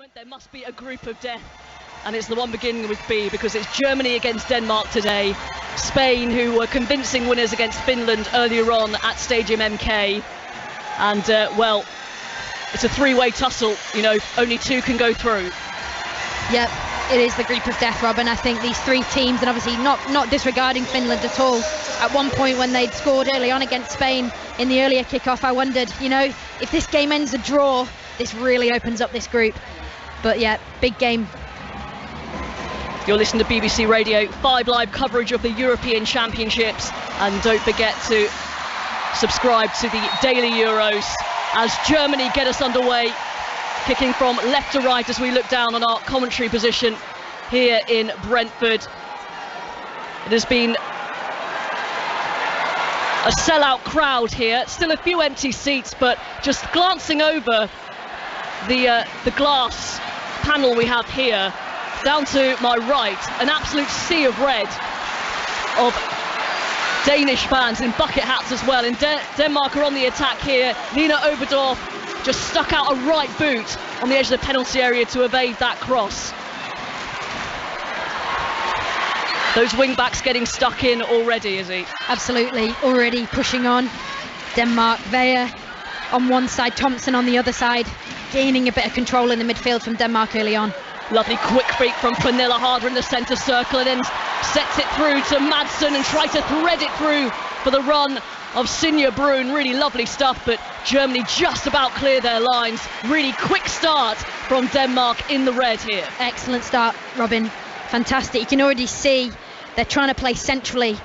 moment, there must be a group of death, and it's the one beginning with B, because it's Germany against Denmark today, Spain, who were convincing winners against Finland earlier on at Stadium MK, and well, it's a three-way tussle, you know, only two can go through. Yep, it is the group of death, Robin. I think these three teams, and obviously not disregarding Finland at all, at one point when they'd scored early on against Spain in the earlier kickoff, I wondered, you know, if this game ends a draw, this really opens up this group. But yeah, big game. You're listening to BBC Radio 5 live coverage of the European Championships, and don't forget to subscribe to the Daily Euros as Germany get us underway, kicking from left to right as we look down on our commentary position here in Brentford. It has been a sellout crowd here, still a few empty seats, but just glancing over the glass panel we have here, down to my right, an absolute sea of red of Danish fans in bucket hats as well. And Denmark are on the attack here. Nina Oberdorf just stuck out a right boot on the edge of the penalty area to evade that cross. Those wing backs getting stuck in already, is he? Absolutely, already pushing on. Denmark, Vejer on one side, Thompson on the other side, gaining a bit of control in the midfield from Denmark early on. Lovely quick feet from Pernille Harder in the centre circle, and then sets it through to Madsen and tries to thread it through for the run of Sinja Brun. Really lovely stuff, but Germany just about clear their lines. Really quick start from Denmark in the red here. Excellent start, Robin. Fantastic. You can already see they're trying to play centrally,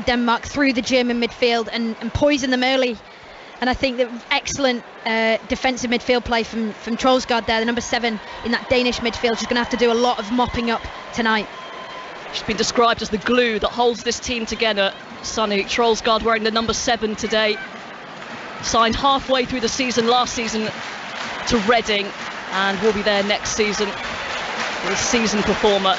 Denmark, through the German midfield and poison them early. And I think that excellent defensive midfield play from Troelsgaard there, the number 7 in that Danish midfield. She's going to have to do a lot of mopping up tonight. She's been described as the glue that holds this team together, Sonny. Troelsgaard wearing the number 7 today. Signed halfway through the season last season to Reading, and will be there next season. The season performer.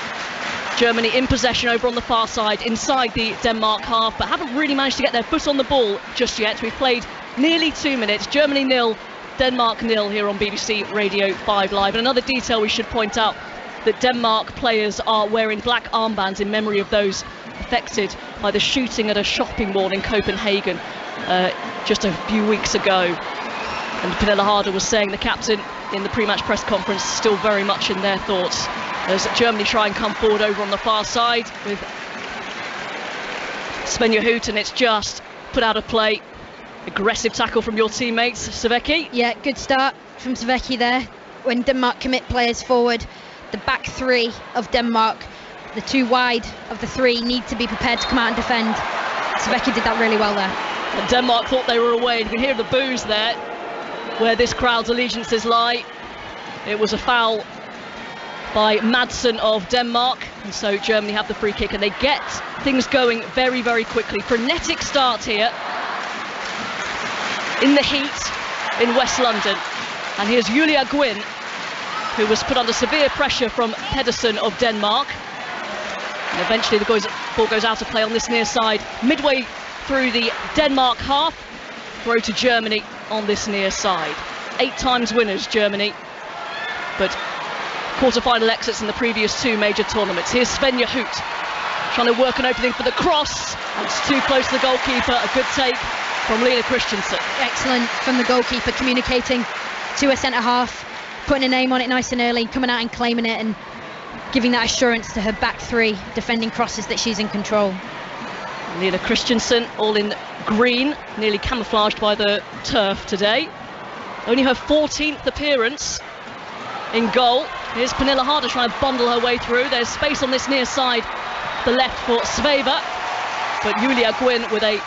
Germany in possession over on the far side, inside the Denmark half, but haven't really managed to get their foot on the ball just yet. We've played nearly 2 minutes. Germany 0, Denmark 0 here on BBC Radio 5 Live. And another detail we should point out, that Denmark players are wearing black armbands in memory of those affected by the shooting at a shopping mall in Copenhagen just a few weeks ago. And Pernille Harder was saying, the captain, in the pre-match press conference, still very much in their thoughts as Germany try and come forward over on the far side with Svenja Hoot, and it's just put out of play. Aggressive tackle from your teammates, Savecki. Yeah, good start from Savecki there. When Denmark commit players forward, the back three of Denmark, the two wide of the three, need to be prepared to come out and defend. Savecki did that really well there. And Denmark thought they were away. You can hear the boos there, where this crowd's allegiances lie. It was a foul by Madsen of Denmark, and so Germany have the free kick, and they get things going very, very quickly. Frenetic start here in the heat in West London, and here's Julia Gwyn, who was put under severe pressure from Pedersen of Denmark, and eventually the ball goes out of play on this near side, midway through the Denmark half. Throw to Germany on this near side. 8 times winners, Germany, but quarter-final exits in the previous 2 major tournaments. Here's Svenja Hoot trying to work an opening for the cross, and it's too close to the goalkeeper. A good take from Lena Christensen. Excellent from the goalkeeper, communicating to a centre-half, putting a name on it nice and early, coming out and claiming it and giving that assurance to her back three, defending crosses, that she's in control. Lena Christensen, all in green, nearly camouflaged by the turf today. Only her 14th appearance in goal. Here's Pernille Harder trying to bundle her way through. There's space on this near side, the left for Sveva, but Julia Gwyn with a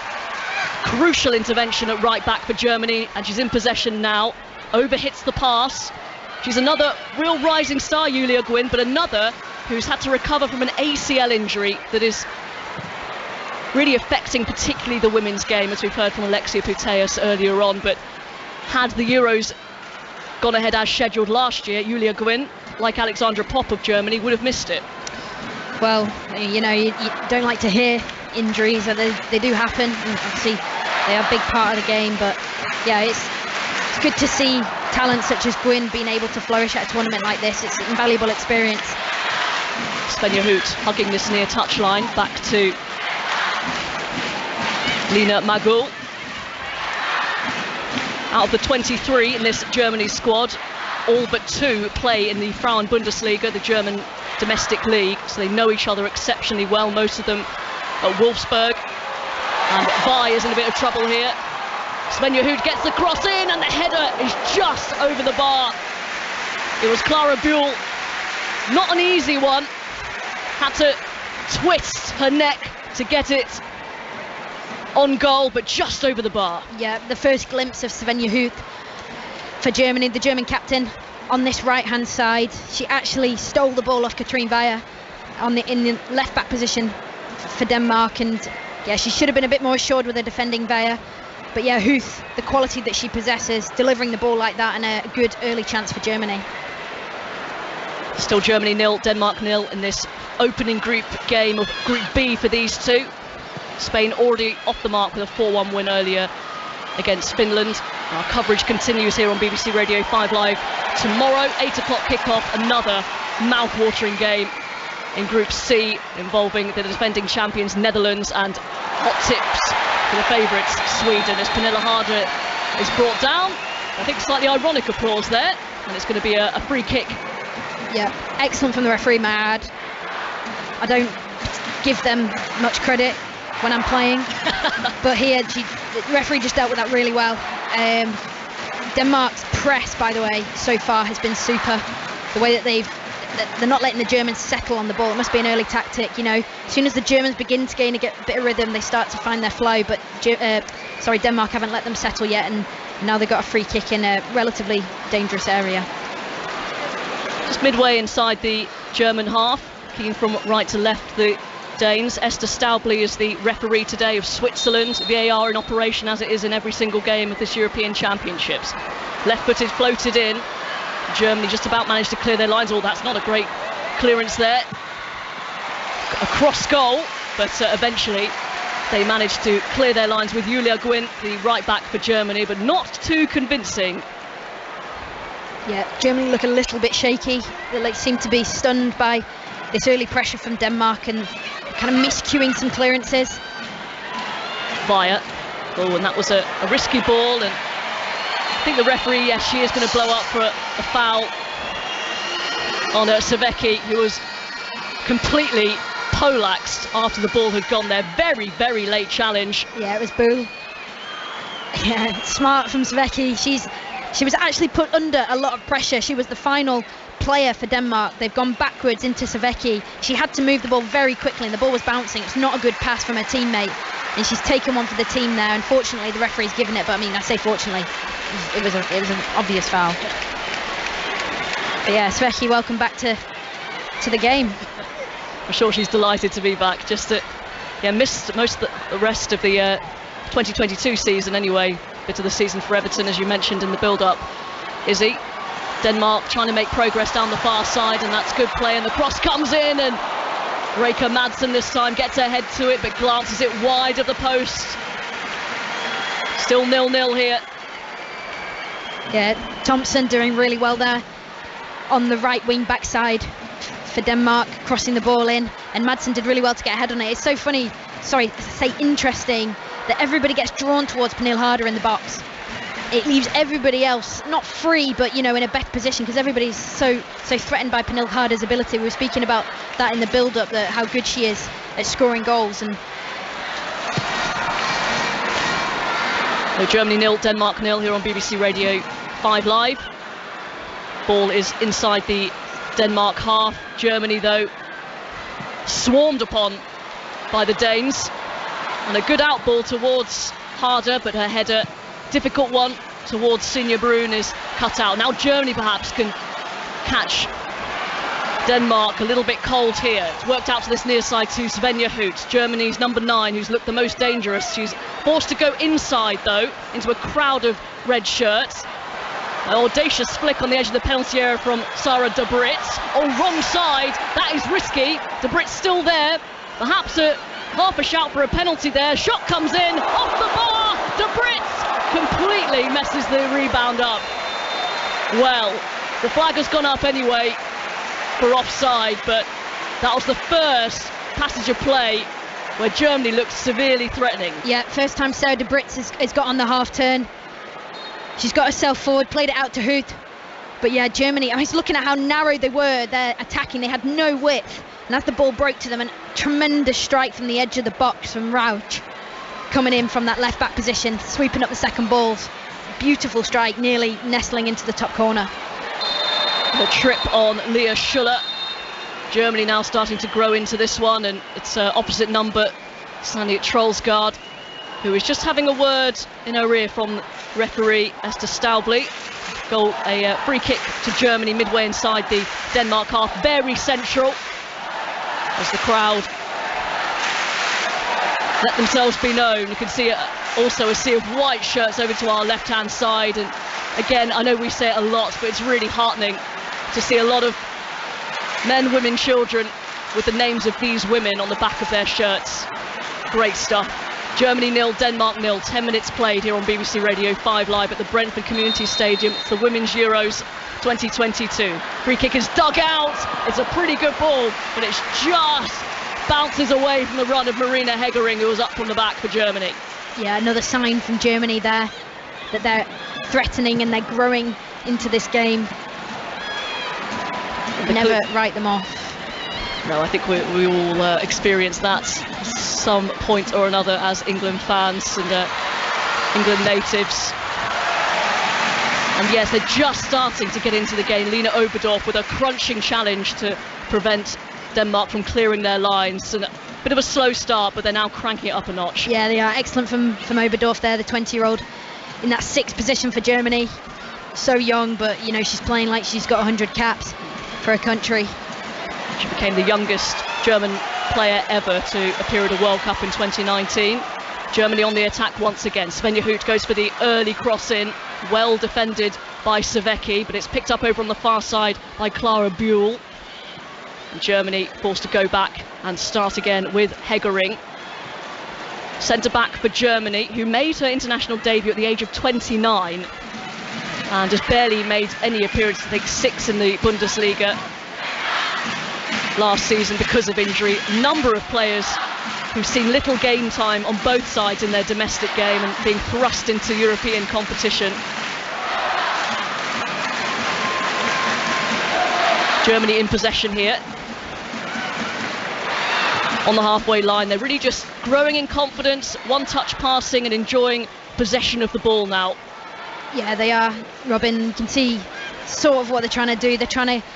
crucial intervention at right back for Germany, and she's in possession now. Overhits the pass. She's another real rising star, Julia Gwyn, but another who's had to recover from an ACL injury that is really affecting particularly the women's game, as we've heard from Alexia Putellas earlier on. But had the Euros gone ahead as scheduled last year, Julia Gwyn, like Alexandra Popp of Germany, would have missed it. Well, you know, you don't like to hear injuries, they do happen, and obviously they are a big part of the game, but yeah, it's it's good to see talent such as Gwyn being able to flourish at a tournament like this. It's an invaluable experience. Svenja Hoot hugging this near touchline. Back to Lina Magul. Out of the 23 in this Germany squad, all but 2 play in the Frauen Bundesliga, the German domestic league, so they know each other exceptionally well, most of them at Wolfsburg. And Vi is in a bit of trouble here. Svenja Hoot gets the cross in, and the header is just over the bar. It was Clara Buell. Not an easy one. Had to twist her neck to get it on goal, but just over the bar. Yeah, the first glimpse of Svenja Hoot for Germany, the German captain, on this right-hand side. She actually stole the ball off Katrine Weyer in the left-back position for Denmark, and yeah, she should have been a bit more assured with her defending Weyer. But yeah, Huth, the quality that she possesses, delivering the ball like that, and a good early chance for Germany. Still Germany 0, Denmark 0 in this opening group game of Group B for these two. Spain already off the mark with a 4-1 win earlier against Finland. Our coverage continues here on BBC Radio 5 Live tomorrow, 8 o'clock kickoff, another mouth-watering game in Group C involving the defending champions Netherlands and hot tips for the favourites Sweden, as Pernilla Harder is brought down. I think slightly ironic applause there, and it's going to be a free kick. Yeah, excellent from the referee, may I add. I don't give them much credit when I'm playing, but here the referee just dealt with that really well. Denmark's press, by the way, so far has been super. The way that they're not letting the Germans settle on the ball. It must be an early tactic, you know. As soon as the Germans begin to gain a bit of rhythm, they start to find their flow. But Denmark haven't let them settle yet, and now they've got a free kick in a relatively dangerous area. Just midway inside the German half, kicking from right to left, the Danes. Esther Staubli is the referee today of Switzerland. VAR in operation as it is in every single game of this European Championships. Left-footed, floated in. Germany just about managed to clear their lines. Oh, that's not a great clearance there. A cross goal, but eventually they managed to clear their lines with Julia Gwyn, the right back for Germany, but not too convincing. Yeah, Germany look a little bit shaky. They seem to be stunned by this early pressure from Denmark and kind of miscuing some clearances. Weyer. Oh, and that was a risky ball, and I think the referee, yes, she is going to blow up for a foul on Savecki, who was completely poleaxed after the ball had gone there. Very, very late challenge. Yeah, it was Bull. Yeah, smart from Savecki. She was actually put under a lot of pressure. She was the final player for Denmark. They've gone backwards into Savecki. She had to move the ball very quickly, and the ball was bouncing. It's not a good pass from her teammate, and she's taken one for the team there. Unfortunately, the referee's given it, but I mean, I say fortunately, it was an obvious foul. But yeah, Savecki, welcome back to the game. I'm sure she's delighted to be back. Just missed most of the rest of the 2022 season anyway. Bit of the season for Everton, as you mentioned in the build-up, Izzy. Denmark trying to make progress down the far side, and that's good play, and the cross comes in, and Reka Madsen this time gets her head to it, but glances it wide of the post. Still 0-0 here. Yeah, Thompson doing really well there on the right wing backside for Denmark, crossing the ball in, and Madsen did really well to get a head on it. It's so funny, interesting, that everybody gets drawn towards Pernille Harder in the box. It leaves everybody else not free, but in a better position, because everybody's so threatened by Pernille Harder's ability. We were speaking about that in the build-up, that how good she is at scoring goals. And Germany 0, Denmark 0 here on BBC Radio 5 Live. Ball is inside the Denmark half. Germany, though, swarmed upon by the Danes. And a good out ball towards Harder, but her header, difficult one towards Sinja Brun, is cut out. Now Germany perhaps can catch Denmark a little bit cold here. It's worked out to this near side to Svenja Hoot, Germany's number 9, who's looked the most dangerous. She's forced to go inside, though, into a crowd of red shirts. An audacious flick on the edge of the penalty area from Sarah de Brit. Oh, wrong side. That is risky. De Brit's still there. Perhaps half a shout for a penalty there. Shot comes in off the bar. De Brit completely messes the rebound up. Well, the flag has gone up anyway for offside, but that was the first passage of play where Germany looked severely threatening. Yeah, first time Sarah de Brits has got on the half turn. She's got herself forward, played it out to Huth. But yeah, Germany, I was looking at how narrow they were. They're attacking, they had no width. And as the ball broke to them, a tremendous strike from the edge of the box from Rauch, coming in from that left back position, sweeping up the second balls. Beautiful strike, nearly nestling into the top corner. The trip on Leah Schuller. Germany now starting to grow into this one, and it's opposite number, standing at Trollsgaard, who is just having a word in her ear from referee Esther Staubli. Goal, a free kick to Germany midway inside the Denmark half, very central, as the crowd let themselves be known. You can see also a sea of white shirts over to our left-hand side, and again, I know we say it a lot, but it's really heartening to see a lot of men, women, children with the names of these women on the back of their shirts. Great stuff. Germany 0, Denmark 0. 10 minutes played here on BBC Radio 5 Live at the Brentford Community Stadium. It's the Women's Euros 2022. Free kick is dug out. It's a pretty good ball, but it's just bounces away from the run of Marina Hegering, who was up from the back for Germany. Yeah, another sign from Germany there that they're threatening and they're growing into this game. Never write them off. No, I think we all experience that some point or another as England fans and England natives. And yes, they're just starting to get into the game. Lena Oberdorf with a crunching challenge to prevent Denmark from clearing their lines. And a bit of a slow start, but they're now cranking it up a notch. Yeah, they are excellent from Oberdorf there, the 20-year-old in that 6th position for Germany. So young, but you know, she's playing like she's got 100 caps for her country. She became the youngest German player ever to appear at a World Cup in 2019. Germany on the attack once again. Svenja Huth goes for the early cross in, well defended by Savecki, but it's picked up over on the far side by Clara Buell. And Germany forced to go back and start again with Hegering. Centre back for Germany, who made her international debut at the age of 29 and has barely made any appearance, I think 6 in the Bundesliga last season because of injury. Number of players who've seen little game time on both sides in their domestic game and being thrust into European competition. Germany in possession here. On the halfway line, they're really just growing in confidence, one-touch passing and enjoying possession of the ball now. Yeah, they are, Robin. You can see sort of what they're trying to do. They're trying to,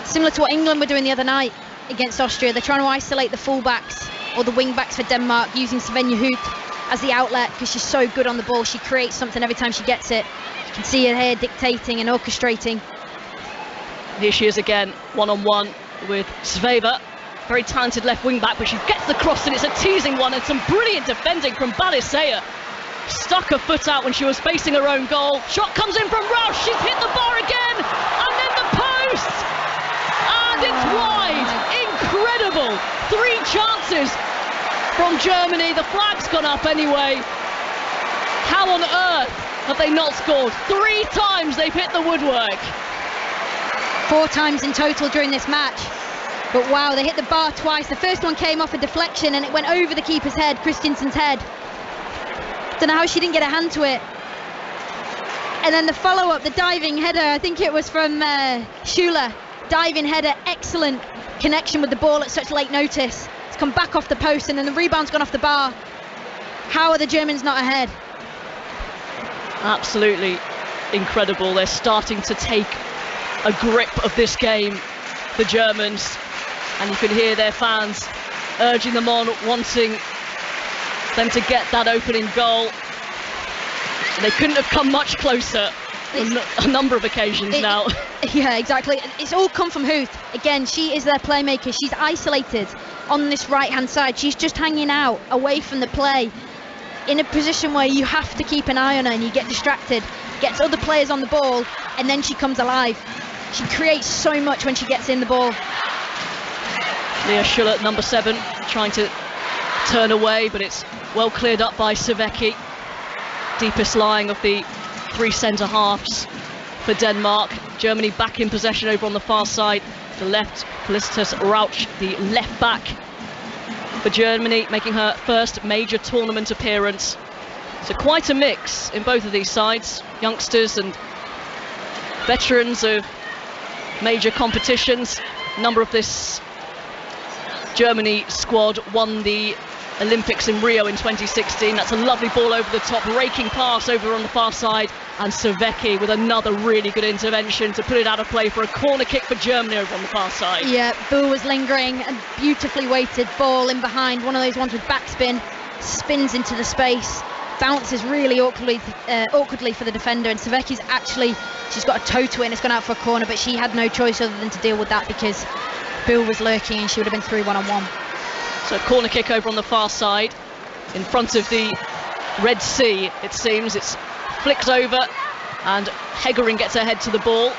similar to what England were doing the other night against Austria, they're trying to isolate the full-backs or the wing-backs for Denmark, using Svenja Huth as the outlet because she's so good on the ball. She creates something every time she gets it. You can see her here dictating and orchestrating. Here she is again, one-on-one with Sveva. Very talented left wing-back, but she gets the cross and it's a teasing one, and some brilliant defending from Balisea. Stuck her foot out when she was facing her own goal. Shot comes in from Rauch. She's hit the bar again, and then the post, and it's wide. Incredible. 3 chances from Germany. The flag's gone up anyway. How on earth have they not scored? 3 times they've hit the woodwork. 4 times in total during this match. But wow, they hit the bar twice. The first one came off a deflection and it went over the keeper's head, Christensen's head. Don't know how she didn't get a hand to it. And then the follow-up, the diving header, I think it was from Schuller. Diving header, excellent connection with the ball at such late notice. It's come back off the post and then the rebound's gone off the bar. How are the Germans not ahead? Absolutely incredible. They're starting to take a grip of this game, the Germans, and you can hear their fans urging them on, wanting them to get that opening goal. They couldn't have come much closer on a number of occasions now. Yeah, exactly. It's all come from Huth. Again, she is their playmaker. She's isolated on this right-hand side. She's just hanging out away from the play in a position where you have to keep an eye on her and you get distracted, gets other players on the ball, and then she comes alive. She creates so much when she gets in the ball. Leah Schuller, number 7, trying to turn away, but it's well cleared up by Savecki. deepest lying of the three centre halves for Denmark. Germany back in possession over on the far side. The left, Felicitas Rauch, the left back for Germany, making her first major tournament appearance. So quite a mix in both of these sides, youngsters and veterans of major competitions. A number of this Germany squad won the Olympics in Rio in 2016. That's a lovely ball over the top, raking pass over on the far side, and Savecki with another really good intervention to put it out of play for a corner kick for Germany over on the far side. Yeah, Bull was lingering, a beautifully weighted ball in behind, one of those ones with backspin, spins into the space, bounces really awkwardly for the defender, and Savecki's actually, she's got a toe to it and it's gone out for a corner, but she had no choice other than to deal with that because Bull was lurking and she would have been through one-on-one. So corner kick over on the far side, in front of the Red Sea, it seems. It's flicked over, and Heggering gets her head to the ball,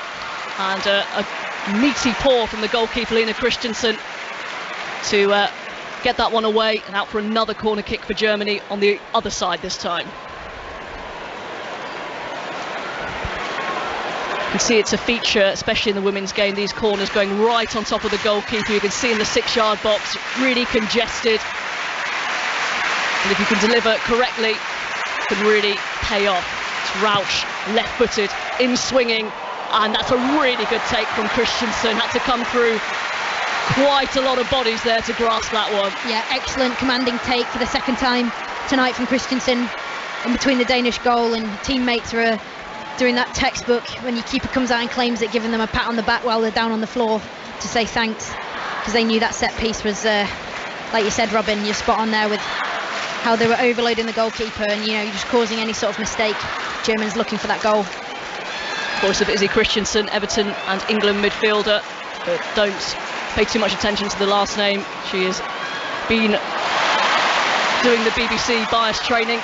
and a meaty paw from the goalkeeper Lena Christensen to get that one away, and out for another corner kick for Germany on the other side this time. You can see it's a feature, especially in the women's game, these corners going right on top of the goalkeeper. You can see in the 6-yard box, really congested. And if you can deliver correctly, it can really pay off. It's Rauch, left-footed, in-swinging, and that's a really good take from Christensen. Had to come through quite a lot of bodies there to grasp that one. Yeah, excellent commanding take for the second time tonight from Christensen in between the Danish goal, and teammates are doing that textbook when your keeper comes out and claims it, giving them a pat on the back while they're down on the floor to say thanks, because they knew that set piece was, like you said, Robin, you're spot on there with how they were overloading the goalkeeper and, you know, just causing any sort of mistake. Germans looking for that goal. Voice of Izzy Christensen, Everton and England midfielder, but don't pay too much attention to the last name. She has been doing the BBC bias training.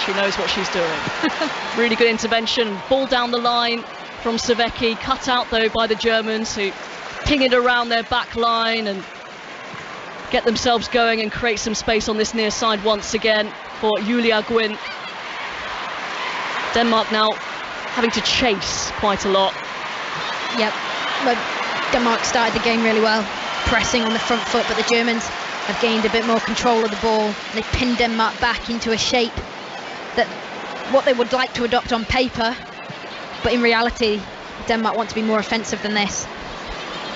She knows what she's doing. Really good intervention, ball down the line from Savecki, cut out though by the Germans, who ping it around their back line and get themselves going and create some space on this near side once again for Julia Gwyn. Denmark now having to chase quite a lot. Yep, but Denmark started the game really well, pressing on the front foot, but the Germans have gained a bit more control of the ball. They pinned Denmark back into a shape that what they would like to adopt on paper, but in reality Denmark want to be more offensive than this,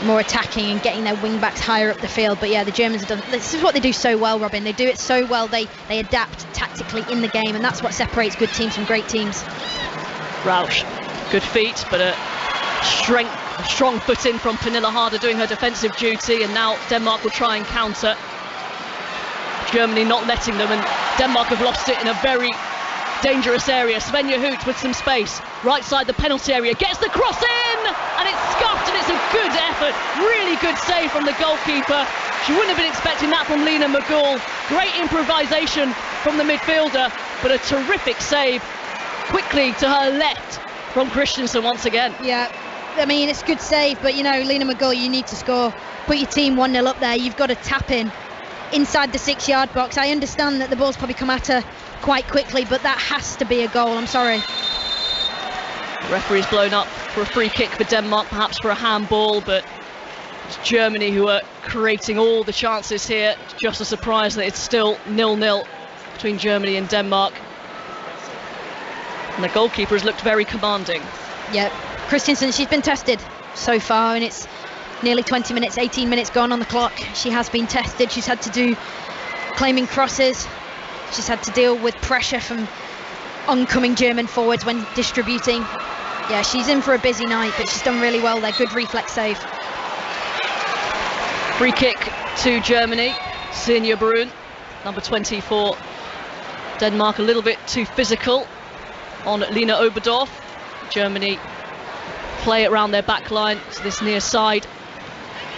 more attacking and getting their wing backs higher up the field. But yeah, the Germans have done, this is what they do so well, Robin. They do it so well, they adapt tactically in the game, and that's what separates good teams from great teams. Rauch, good feet, but a strong foot in from Pernilla Harder doing her defensive duty, and now Denmark will try and counter. Germany not letting them, and Denmark have lost it in a very dangerous area. Svenja Hoot with some space, right side the penalty area, gets the cross in, and it's scuffed, and it's a good effort, really good save from the goalkeeper. She wouldn't have been expecting that from Lena McGool. Great improvisation from the midfielder, but a terrific save quickly to her left from Christensen once again. Yeah, I mean, it's a good save, but you know, Lena McGool, you need to score, put your team 1-0 up there, you've got to tap in inside the 6-yard box. I understand that the ball's probably come at her quite quickly, but that has to be a goal. I'm sorry. The referee's blown up for a free kick for Denmark, perhaps for a handball, but it's Germany who are creating all the chances here. It's just a surprise that it's still 0-0 between Germany and Denmark. And the goalkeeper has looked very commanding. Yeah, Christensen, she's been tested so far, and it's nearly 20 minutes, 18 minutes gone on the clock. She has been tested. She's had to do claiming crosses. She's had to deal with pressure from oncoming German forwards when distributing. Yeah, she's in for a busy night, but she's done really well there. Good reflex save. Free kick to Germany. Senja Brun, number 20 for Denmark, a little bit too physical on Lena Oberdorf. Germany play it around their back line to this near side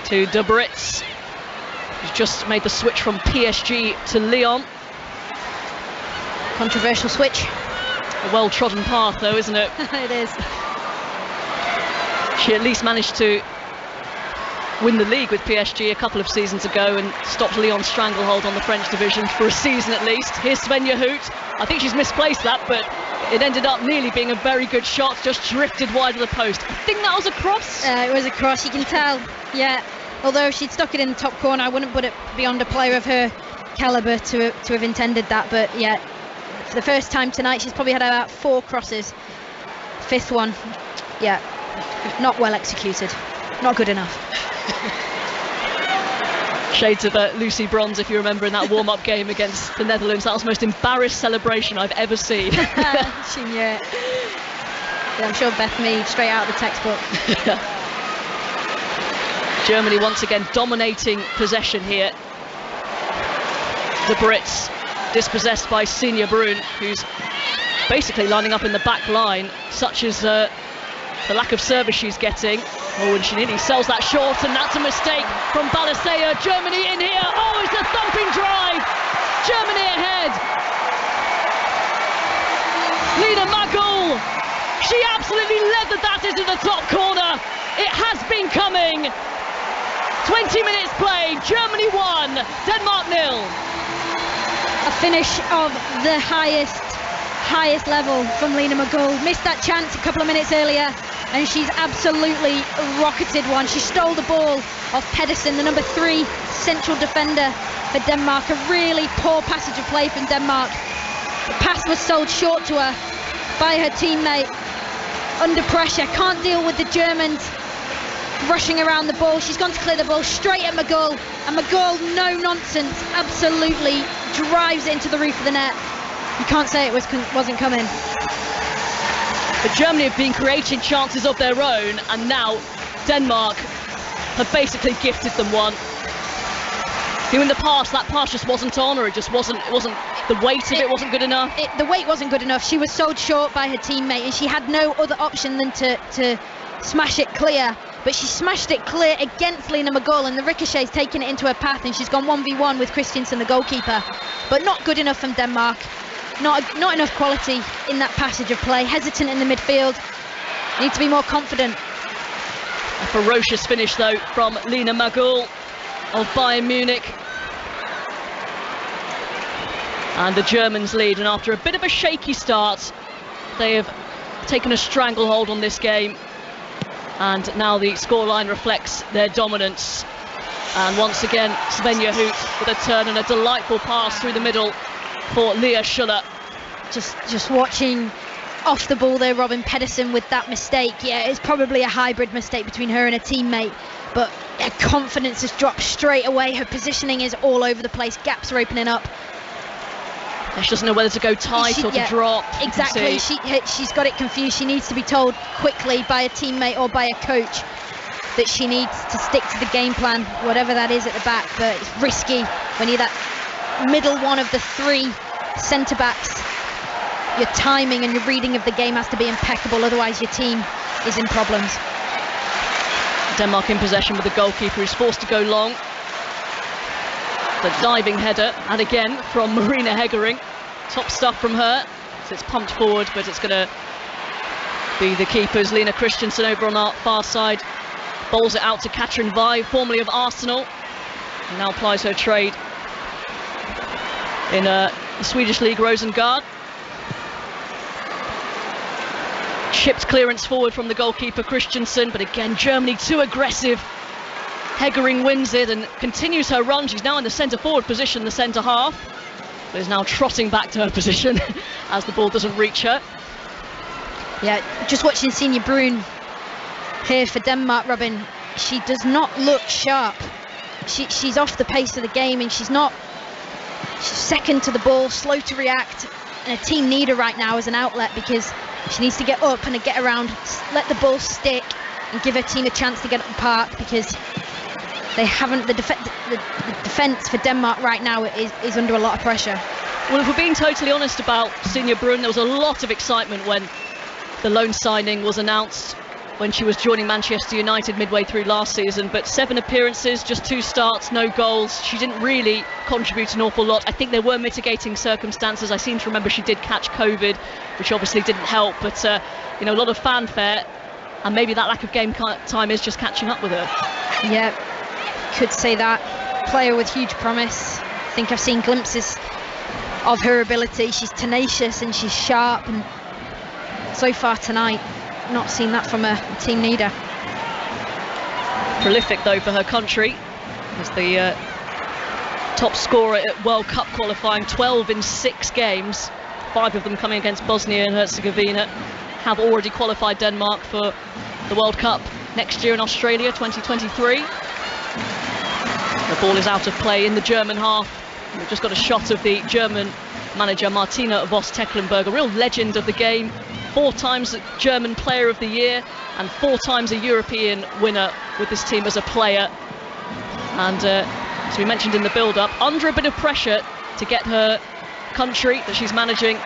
to De Britz, who's just made the switch from PSG to Lyon. Controversial switch. A well-trodden path though, isn't it? It is. She at least managed to win the league with PSG a couple of seasons ago and stopped Lyon's stranglehold on the French division for a season at least. Here's Svenja Hoot. I think she's misplaced that, but It ended up nearly being a very good shot, just drifted wide of the post. I think that was a cross. It was a cross, you can tell. Yeah, although if she'd stuck it in the top corner, I wouldn't put it beyond a player of her calibre to have intended that. But yeah, for the first time tonight, she's probably had about 4 crosses. 5th one, yeah, not well executed, not good enough. Shades of Lucy Bronze, if you remember, in that warm-up game against the Netherlands. That was the most embarrassed celebration I've ever seen. She knew it. Yeah, I'm sure Beth Mead, straight out of the textbook. Germany once again dominating possession here. The Brits dispossessed by Sinja Brun, who's basically lining up in the back line, such as the lack of service she's getting. Oh, and she nearly sells that short, and that's a mistake from Balasea. Germany in here. Oh, it's a thumping drive. Germany ahead. Lina Magul. She absolutely leathered that into the top corner. It has been coming. 20 minutes played. Germany 1, Denmark 0. A finish of the highest level from Lina Magul. Missed that chance a couple of minutes earlier, and she's absolutely rocketed one. She stole the ball off Pedersen, the number 3 central defender for Denmark. A really poor passage of play from Denmark. The pass was sold short to her by her teammate. Under pressure, can't deal with the Germans rushing around the ball. She's gone to clear the ball straight at Magul, and Magul, no nonsense, absolutely drives it into the roof of the net. You can't say it wasn't coming. But Germany have been creating chances of their own, and now Denmark have basically gifted them one. Who in the past, that pass just wasn't on, or it wasn't the weight of it wasn't good enough? The weight wasn't good enough. She was sold short by her teammate, and she had no other option than to smash it clear. But she smashed it clear against Lina Magul, and the ricochet's taken it into her path, and she's gone 1v1 with Christiansen, the goalkeeper. But not good enough from Denmark. Not enough quality in that passage of play. Hesitant in the midfield. Need to be more confident. A ferocious finish though from Lina Magul of Bayern Munich. And the Germans lead, and after a bit of a shaky start, they have taken a stranglehold on this game, and now the scoreline reflects their dominance. And once again, Svenja Hoot with a turn and a delightful pass through the middle for Leah Schuller. Just watching off the ball there, Robin, Pedersen with that mistake. Yeah, it's probably a hybrid mistake between her and her teammate, but her confidence has dropped straight away. Her positioning is all over the place. Gaps are opening up. She doesn't know whether to go tight or to drop. Exactly. She's got it confused. She needs to be told quickly by a teammate or by a coach that she needs to stick to the game plan, whatever that is at the back. But it's risky when you're that middle one of the 3 centre backs. Your timing and your reading of the game has to be impeccable, otherwise your team is in problems. Denmark in possession with the goalkeeper, who's forced to go long. The diving header, and again from Marina Hegering. Top stuff from her. So it's pumped forward, but it's going to be the keepers. Lena Christensen over on our far side bowls it out to Katrin Vai, formerly of Arsenal, and now plies her trade in the Swedish League Rosengard. Chipped clearance forward from the goalkeeper Christensen, but again Germany too aggressive. Hegering wins it and continues her run. She's now in the centre forward position, the centre half, but is now trotting back to her position as the ball doesn't reach her. Yeah, just watching Sinja Brun here for Denmark, Robin. She does not look sharp. She's off the pace of the game, and she's second to the ball, slow to react, and a team need her right now as an outlet, because she needs to get up and get around, let the ball stick, and give her team a chance to get up the park, because they haven't. The defence for Denmark right now is under a lot of pressure. Well, if we're being totally honest about Sinja Brun, there was a lot of excitement when the loan signing was announced, when she was joining Manchester United midway through last season. But 7 appearances, just 2 starts, no goals. She didn't really contribute an awful lot. I think there were mitigating circumstances. I seem to remember she did catch COVID, which obviously didn't help. But a lot of fanfare, and maybe that lack of game time is just catching up with her. Yeah, could say that. Player with huge promise. I think I've seen glimpses of her ability. She's tenacious and she's sharp, and so far tonight. Not seen that from a team leader. Prolific though for her country, as the top scorer at World Cup qualifying, 12 in 6 games, 5 of them coming against Bosnia and Herzegovina. Have already qualified Denmark for the World Cup next year in Australia, 2023. The ball is out of play in the German half. We've just got a shot of the German manager Martina Voss-Tecklenburg, a real legend of the game, 4 times German Player of the Year and 4 times a European winner with this team as a player. And as we mentioned in the build-up, under a bit of pressure to get her country that she's managing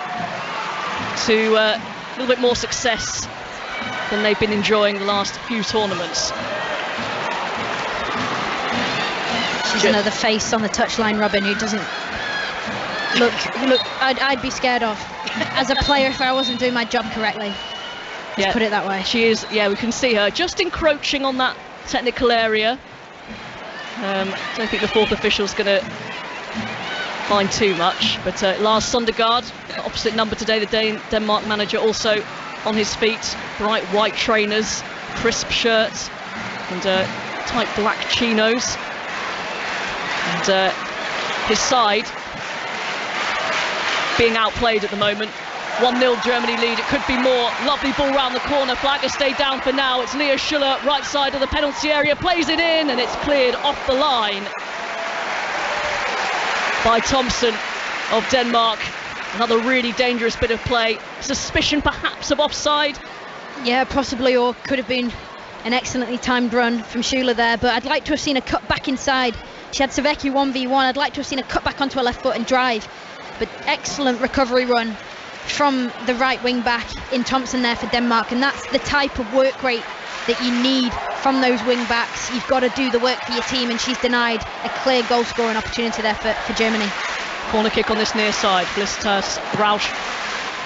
to a little bit more success than they've been enjoying the last few tournaments. She's another face on the touchline, Robin, who doesn't look I'd be scared of as a player if I wasn't doing my job correctly. Let's put it that way. She is, we can see her just encroaching on that technical area. Don't think the fourth official's going to find too much, but Lars Søndergaard, opposite number today, the Denmark manager, also on his feet. Bright white trainers, crisp shirts and tight black chinos. And his side being outplayed at the moment. 1-0 Germany lead, it could be more. Lovely ball round the corner, flag has stayed down for now. It's Leah Schuller, right side of the penalty area, plays it in and it's cleared off the line by Thompson of Denmark. Another really dangerous bit of play. Suspicion perhaps of offside. Yeah, possibly, or could have been an excellently timed run from Schuller there, but I'd like to have seen a cut back inside. She had Savecki 1v1, I'd like to have seen a cut back onto her left foot and drive. But excellent recovery run from the right wing back in Thompson there for Denmark, and that's the type of work rate that you need from those wing backs. You've got to do the work for your team, and she's denied a clear goal scoring opportunity there for Germany. Corner kick on this near side. Felicitas Rausch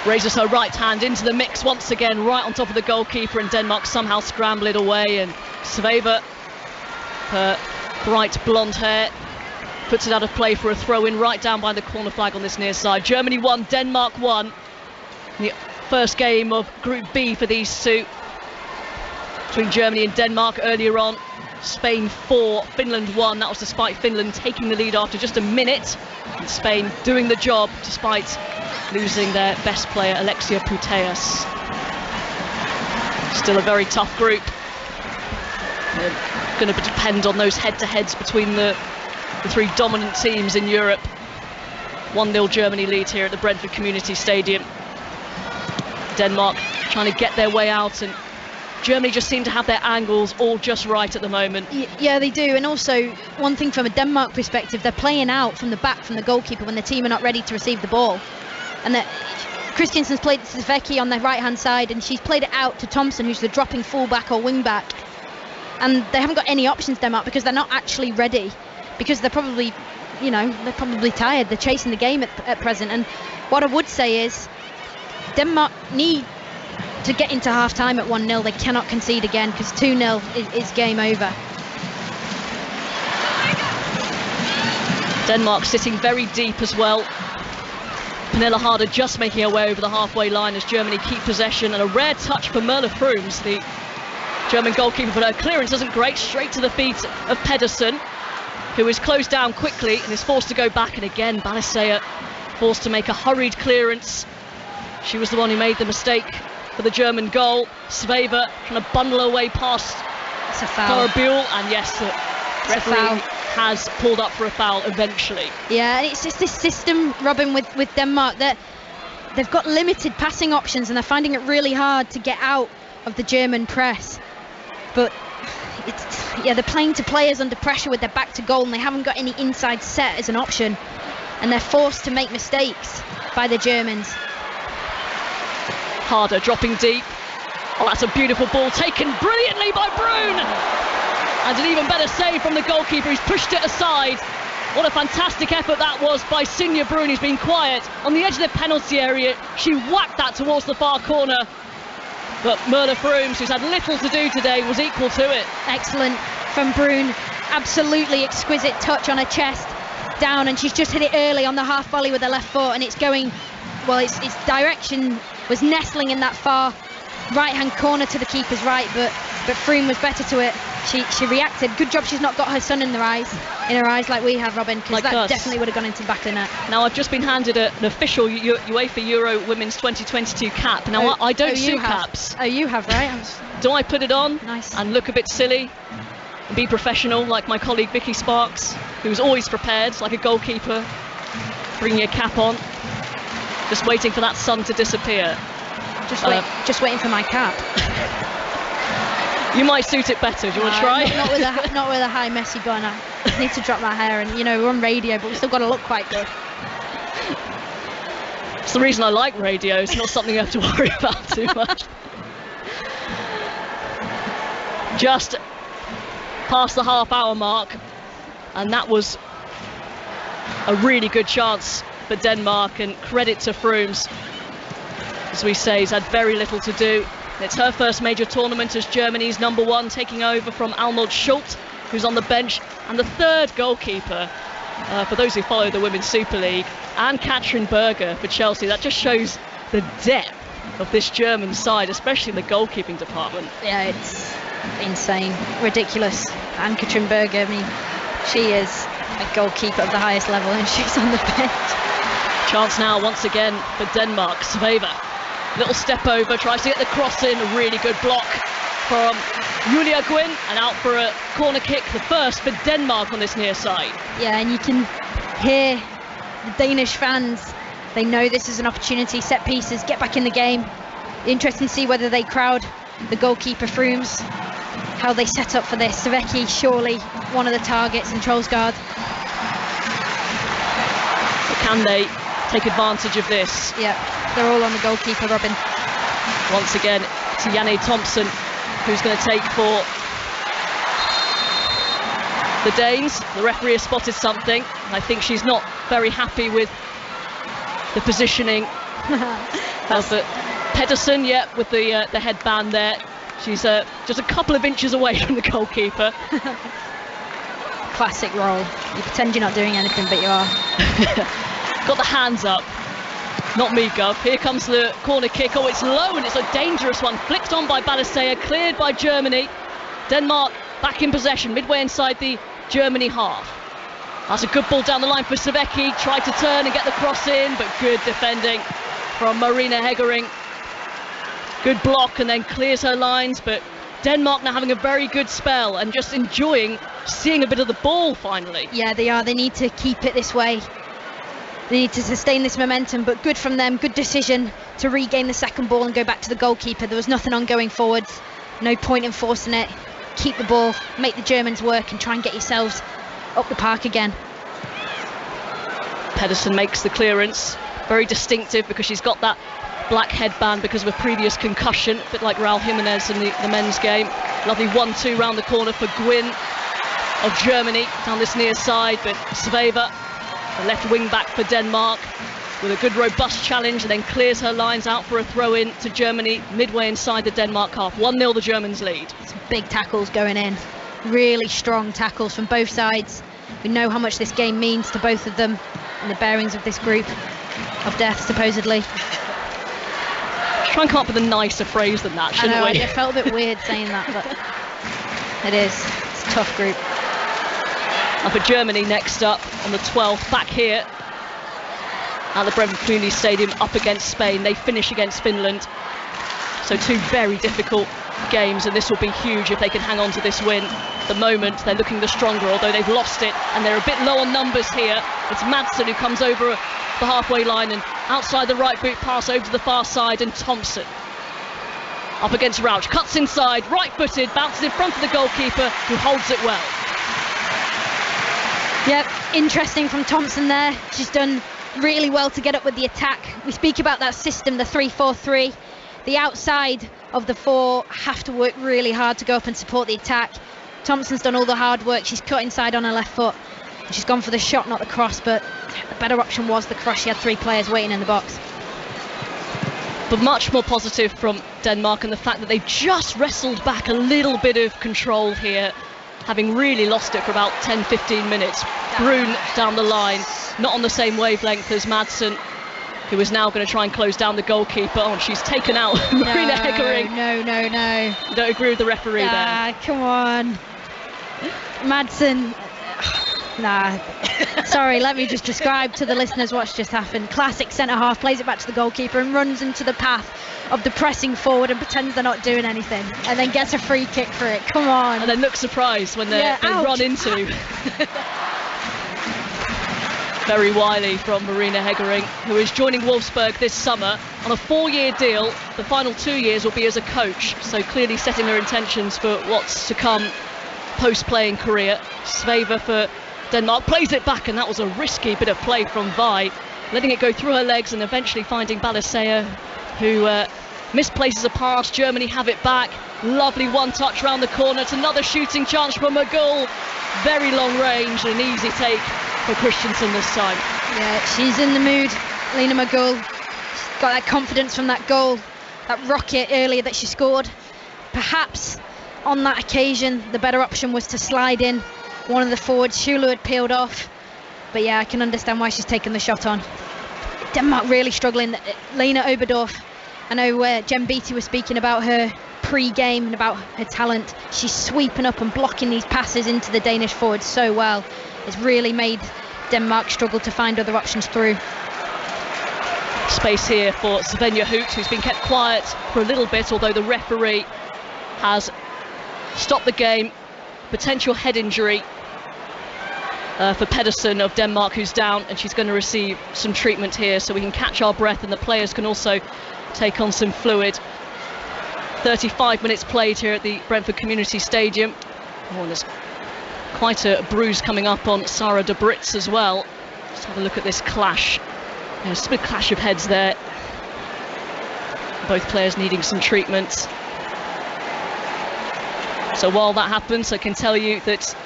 raises her right hand into the mix once again, right on top of the goalkeeper, and Denmark somehow scramble it away. And Sveva, her bright blonde hair, puts it out of play for a throw-in right down by the corner flag on this near side. Germany 1, Denmark 1. The first game of Group B for these two, between Germany and Denmark earlier on. Spain 4, Finland 1. That was despite Finland taking the lead after just a minute, and Spain doing the job despite losing their best player, Alexia Putellas. Still a very tough group. Going to depend on those head-to-heads between the 3 dominant teams in Europe. 1-0 Germany lead here at the Brentford Community Stadium. Denmark trying to get their way out, and Germany just seem to have their angles all just right at the moment. Yeah, they do. And also, one thing from a Denmark perspective, they're playing out from the back from the goalkeeper when the team are not ready to receive the ball. And that Christiansen's played Svecki on the right-hand side, and she's played it out to Thompson, who's the dropping full-back or wing-back. And they haven't got any options, Denmark, because they're not actually ready. Because they're probably, they're probably tired. They're chasing the game at present. And what I would say is Denmark need to get into half-time at 1-0. They cannot concede again, because 2-0 is game over. Denmark sitting very deep as well. Pernille Harder just making her way over the halfway line as Germany keep possession, and a rare touch for Merle Frooms, the German goalkeeper, but her clearance isn't great. Straight to the feet of Pedersen, who is closed down quickly and is forced to go back. And again, Balisea forced to make a hurried clearance. She was the one who made the mistake for the German goal. Sveva trying to bundle her way past Clara Buell, and yes, the referee has pulled up for a foul eventually. Yeah, and it's just this system, Robin, with Denmark, that they've got limited passing options and they're finding it really hard to get out of the German press. But they're playing to players under pressure with their back to goal, and they haven't got any inside set as an option, and they're forced to make mistakes by the Germans. Harder dropping deep. Oh, that's a beautiful ball taken brilliantly by Brun, and an even better save from the goalkeeper. He's pushed it aside. What a fantastic effort that was by Sinja Brun, who's been quiet on the edge of the penalty area. She whacked that towards the far corner, but Merle Frooms, who's had little to do today, was equal to it. Excellent from Brun. Absolutely exquisite touch on her chest down, and she's just hit it early on the half volley with her left foot, and it's going, well, it's direction was nestling in that far right-hand corner to the keeper's right, but Froome was better to it. She reacted. Good job she's not got her son in her eyes like we have, Robin, because that definitely would have gone into the back of the net. Now, I've just been handed an official UEFA Euro Women's 2022 cap. Now, I don't sue caps. Oh, you have, right? Do I put it on Nice. and look a bit silly and be professional like my colleague Vicky Sparks, who's always prepared, like a goalkeeper, bringing a cap on, just waiting for that sun to disappear? Just waiting for my cap. You might suit it better. Do you want to try? Not with a high messy bun. I need to drop my hair, and we're on radio, but we still got to look quite good. It's the reason I like radio. It's not something you have to worry about too much. Just past the half-hour mark, and that was a really good chance for Denmark, and credit to Froomes. As we say, he's had very little to do. It's her first major tournament as Germany's #1, taking over from Almut Schult, who's on the bench, and the third goalkeeper, for those who follow the Women's Super League, and Katrin Berger for Chelsea. That just shows the depth of this German side, especially in the goalkeeping department. Yeah, it's insane, ridiculous. And Katrin Berger, I mean, she is a goalkeeper of the highest level, and she's on the bench. Chance now once again for Denmark. Sveva, little step over, tries to get the cross in. A really good block from Julia Gwyn, and out for a corner kick, the first for Denmark on this near side. Yeah, and you can hear the Danish fans. They know this is an opportunity. Set pieces, get back in the game. Interesting to see whether they crowd the goalkeeper Froomes, how they set up for this. Savecki surely one of the targets, and Troelsgaard. So can they take advantage of this? Yeah, they're all on the goalkeeper, Robin. Once again, to Janne Thompson, who's going to take for the Danes. The referee has spotted something. I think she's not very happy with the positioning of the Pedersen, with the headband there. She's just a couple of inches away from the goalkeeper. Classic role. You pretend you're not doing anything, but you are. Got the hands up. Not me, Gov. Here comes the corner kick. Oh, it's low, and it's a dangerous one. Flicked on by Balisea, cleared by Germany. Denmark back in possession, midway inside the Germany half. That's a good ball down the line for Savecki. Tried to turn and get the cross in, but good defending from Marina Hegering. Good block, and then clears her lines, but Denmark now having a very good spell and just enjoying seeing a bit of the ball finally. Yeah, they are. They need to keep it this way. They need to sustain this momentum, but good from them. Good decision to regain the second ball and go back to the goalkeeper. There was nothing on going forwards. No point in forcing it. Keep the ball, make the Germans work, and try and get yourselves up the park again. Pedersen makes the clearance. Very distinctive because she's got that black headband because of a previous concussion, a bit like Raul Jimenez in the men's game. Lovely 1-2 round the corner for Gwyn of Germany down this near side, but Sveva, the left wing back for Denmark, with a good robust challenge, and then clears her lines out for a throw in to Germany midway inside the Denmark half. 1-0 the Germans lead. Some big tackles going in, really strong tackles from both sides. We know how much this game means to both of them and the bearings of this group of death, supposedly. Try and come up with a nicer phrase than that, shouldn't we? I felt a bit weird saying that, but it is. It's a tough group. And for Germany next up on the 12th, back here at the Brentford Community Stadium up against Spain. They finish against Finland. So two very difficult games, and this will be huge if they can hang on to this win. At the moment, they're looking the stronger, although they've lost it, and they're a bit low on numbers here. It's Madsen who comes over the halfway line, and outside the right boot pass over to the far side, and Thompson up against Rauch, cuts inside, right-footed, bounces in front of the goalkeeper, who holds it well. Yep, interesting from Thompson there. She's done really well to get up with the attack. We speak about that system, the 3-4-3. The outside of the four have to work really hard to go up and support the attack. Thompson's done all the hard work. She's cut inside on her left foot. She's gone for the shot, not the cross, but the better option was the cross. She had three players waiting in the box. But much more positive from Denmark, and the fact that they've just wrestled back a little bit of control here, having really lost it for about 10-15 minutes. Brun down the line, not on the same wavelength as Madsen. who is now going to try and close down the goalkeeper. Oh, and she's taken out Marina Heggering. No. You don't agree with the referee there? Come on. Madsen. Nah. Sorry, let me just describe to the listeners what's just happened. Classic centre-half, plays it back to the goalkeeper and runs into the path of the pressing forward and pretends they're not doing anything, and then gets a free kick for it. Come on. And then looks surprised when they're run into. Very wily from Marina Heggering, who is joining Wolfsburg this summer on a 4-year deal. The final 2 years will be as a coach, so clearly setting her intentions for what's to come post-playing career. Sveva for Denmark plays it back, and that was a risky bit of play from Vi, letting it go through her legs and eventually finding Balisea, who misplaces a pass. Germany have it back. Lovely one touch round the corner. It's another shooting chance from Magul. Very long range, an easy take for Christensen this time. Yeah, she's in the mood, Lena Magul. She's got that confidence from that goal, that rocket earlier that she scored. Perhaps on that occasion the better option was to slide in one of the forwards. Schüller had peeled off, but yeah, I can understand why she's taken the shot on. Denmark really struggling. Lena Oberdorf, I know Jen Beattie was speaking about her pre-game and about her talent. She's sweeping up and blocking these passes into the Danish forwards so well. It's really made Denmark struggle to find other options through. Space here for Svenja Hoot, who's been kept quiet for a little bit, although the referee has stopped the game. Potential head injury for Pedersen of Denmark, who's down, and she's going to receive some treatment here so we can catch our breath and the players can also take on some fluid. 35 minutes played here at the Brentford Community Stadium. Oh, and there's quite a bruise coming up on Sarah de Brits as well. Let's have a look at this clash. There's a big clash of heads there. Both players needing some treatment. So while that happens, I can tell you that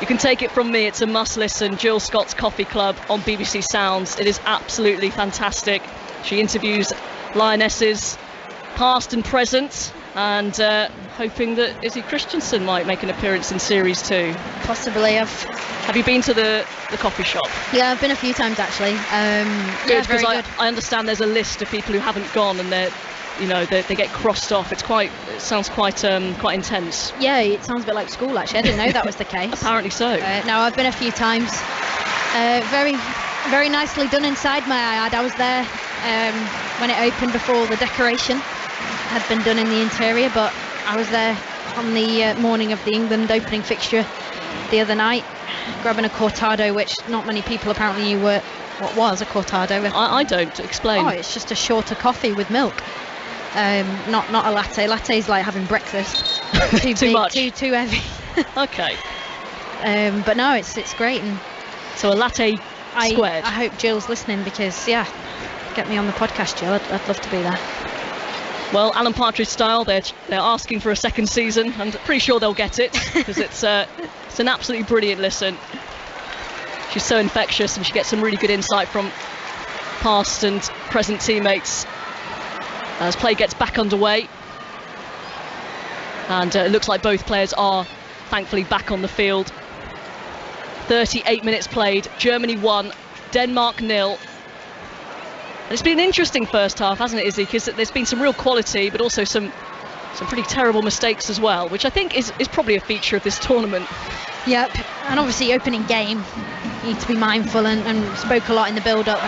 you can take it from me, it's a must listen. Jill Scott's Coffee Club on BBC Sounds. It is absolutely fantastic. She interviews Lionesses past and present, and hoping that Izzy Christensen might make an appearance in Series 2. Possibly. Have you been to the coffee shop? Yeah, I've been a few times actually. Good, because I understand there's a list of people who haven't gone and they get crossed off. It sounds quite intense. Yeah, it sounds a bit like school actually. I didn't know that was the case. Apparently so. No, I've been a few times. Very, very nicely done inside, may I add. I was there when it opened before all the decoration had been done in the interior, but I was there on the morning of the England opening fixture the other night, grabbing a cortado, which not many people apparently knew what was a cortado. I don't. Explain. Oh, it's just a shorter coffee with milk. Not a latte. Latte's like having breakfast. Too much. Too heavy. Okay. But no, it's great. And so a latte squared. I hope Jill's listening, because yeah, get me on the podcast, Jill. I'd love to be there. Well, Alan Partridge style, they're asking for a second season, and pretty sure they'll get it, because it's an absolutely brilliant listen. She's so infectious, and she gets some really good insight from past and present teammates as play gets back underway. And it looks like both players are thankfully back on the field. 38 minutes played, Germany 1, Denmark 0. And it's been an interesting first half, hasn't it, Izzy? Because there's been some real quality, but also some pretty terrible mistakes as well, which I think is probably a feature of this tournament. Yep, and obviously opening game, you need to be mindful, and spoke a lot in the build-up.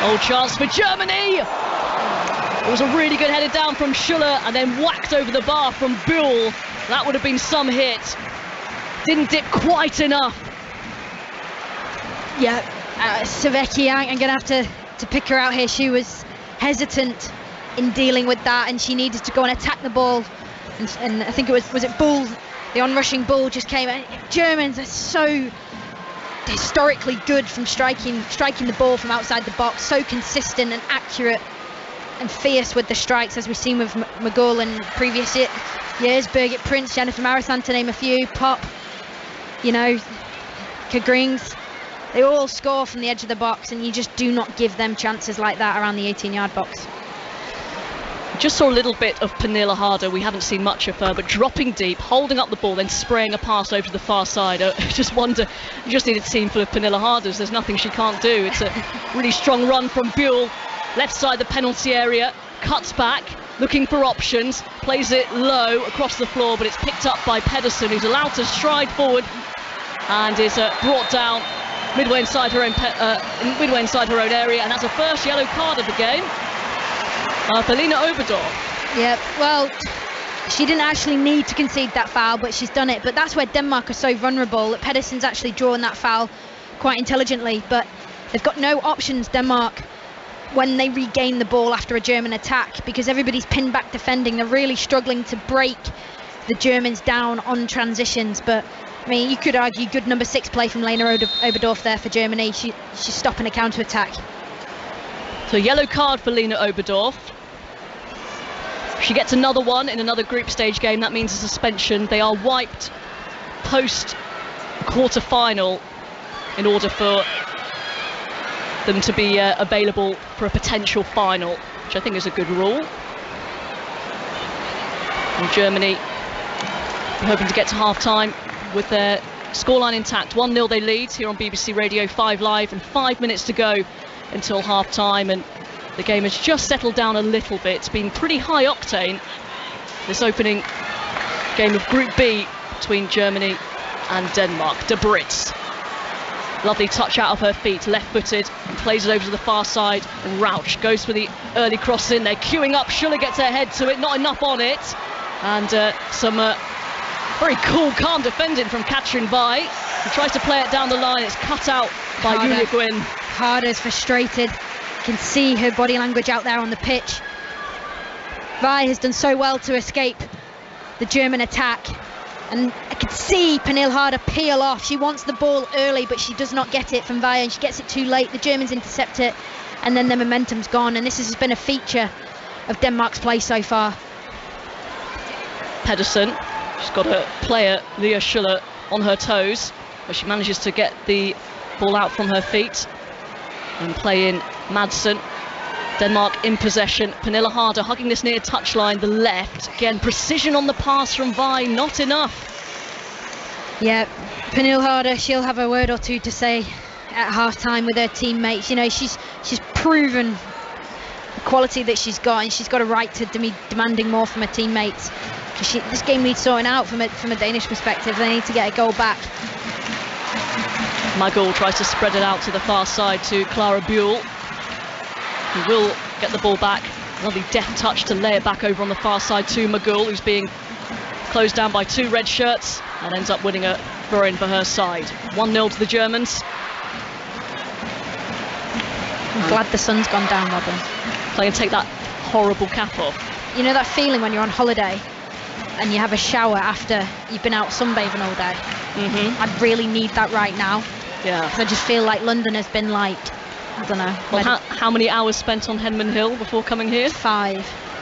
Old chance for Germany! It was a really good header down from Schüller, and then whacked over the bar from Buhl. That would have been some hit. Didn't dip quite enough. Yeah, Savecki, I'm going to have to pick her out here. She was hesitant in dealing with that, and she needed to go and attack the ball. And I think was it Bull? The onrushing Bull just came. Germans are so historically good from striking the ball from outside the box, so consistent and accurate and fierce with the strikes, as we've seen with Magul in previous years. Birgit Prince, Jennifer Marathon, to name a few. Popp, Kagrings. They all score from the edge of the box, and you just do not give them chances like that around the 18-yard box. Just saw a little bit of Pernille Harder. We haven't seen much of her, but dropping deep, holding up the ball, then spraying a pass over to the far side. I just wonder, you just need a team full of Pernille Harders. There's nothing she can't do. It's a really strong run from Buell, left side the penalty area, cuts back, looking for options, plays it low across the floor, but it's picked up by Pedersen, who's allowed to stride forward and is brought down midway inside her own area, and that's her first yellow card of the game. For Lena Oberdorf. Yeah, well, she didn't actually need to concede that foul, but she's done it. But that's where Denmark are so vulnerable, that Pedersen's actually drawn that foul quite intelligently. But they've got no options, Denmark, when they regain the ball after a German attack, because everybody's pinned back defending. They're really struggling to break the Germans down on transitions. But I mean, you could argue good number 6 play from Lena Oberdorf there for Germany. She's stopping a counter-attack. So yellow card for Lena Oberdorf. She gets another one in another group stage game. That means a suspension. They are wiped post quarter-final in order for them to be available for a potential final, which I think is a good rule. And Germany are hoping to get to half-time with their scoreline intact. 1-0 they lead here on BBC Radio 5 Live, and 5 minutes to go until half-time, and the game has just settled down a little bit. It's been pretty high octane, this opening game of Group B between Germany and Denmark. De Brits, lovely touch out of her feet, left-footed, and plays it over to the far side, and Rauch goes for the early cross in. They're queuing up, Schuller gets her head to it, not enough on it, and some very cool, calm defending from Katrin Vai, who tries to play it down the line. It's cut out by Julia Gwynn. Harder's frustrated. You can see her body language out there on the pitch. Vi has done so well to escape the German attack, and I could see Pernille Harder peel off. She wants the ball early, but she does not get it from Vi, and she gets it too late. The Germans intercept it, and then the momentum's gone, and this has been a feature of Denmark's play so far. Pedersen, she's got her player Lea Schuller on her toes, but she manages to get the ball out from her feet and play in Madsen. Denmark in possession. Pernille Harder hugging this near touchline, the left. Again, precision on the pass from Vi, not enough. Yeah, Pernille Harder, she'll have a word or two to say at half-time with her teammates. You know, she's proven the quality that she's got, and she's got a right to be demanding more from her teammates. This game needs sorting out from a Danish perspective. They need to get a goal back. Magul tries to spread it out to the far side to Clara Buell, who will get the ball back. Lovely deft touch to lay it back over on the far side to Magul, who's being closed down by 2 red shirts and ends up winning a throw-in for her side. 1-0 to the Germans. I'm glad the sun's gone down, Robin. So I can take that horrible cap off. You know that feeling when you're on holiday and you have a shower after you've been out sunbathing all day? I really need that right now. Yeah. Because I just feel like London has been like, I don't know. Well, how many hours spent on Henman Hill before coming here? 5.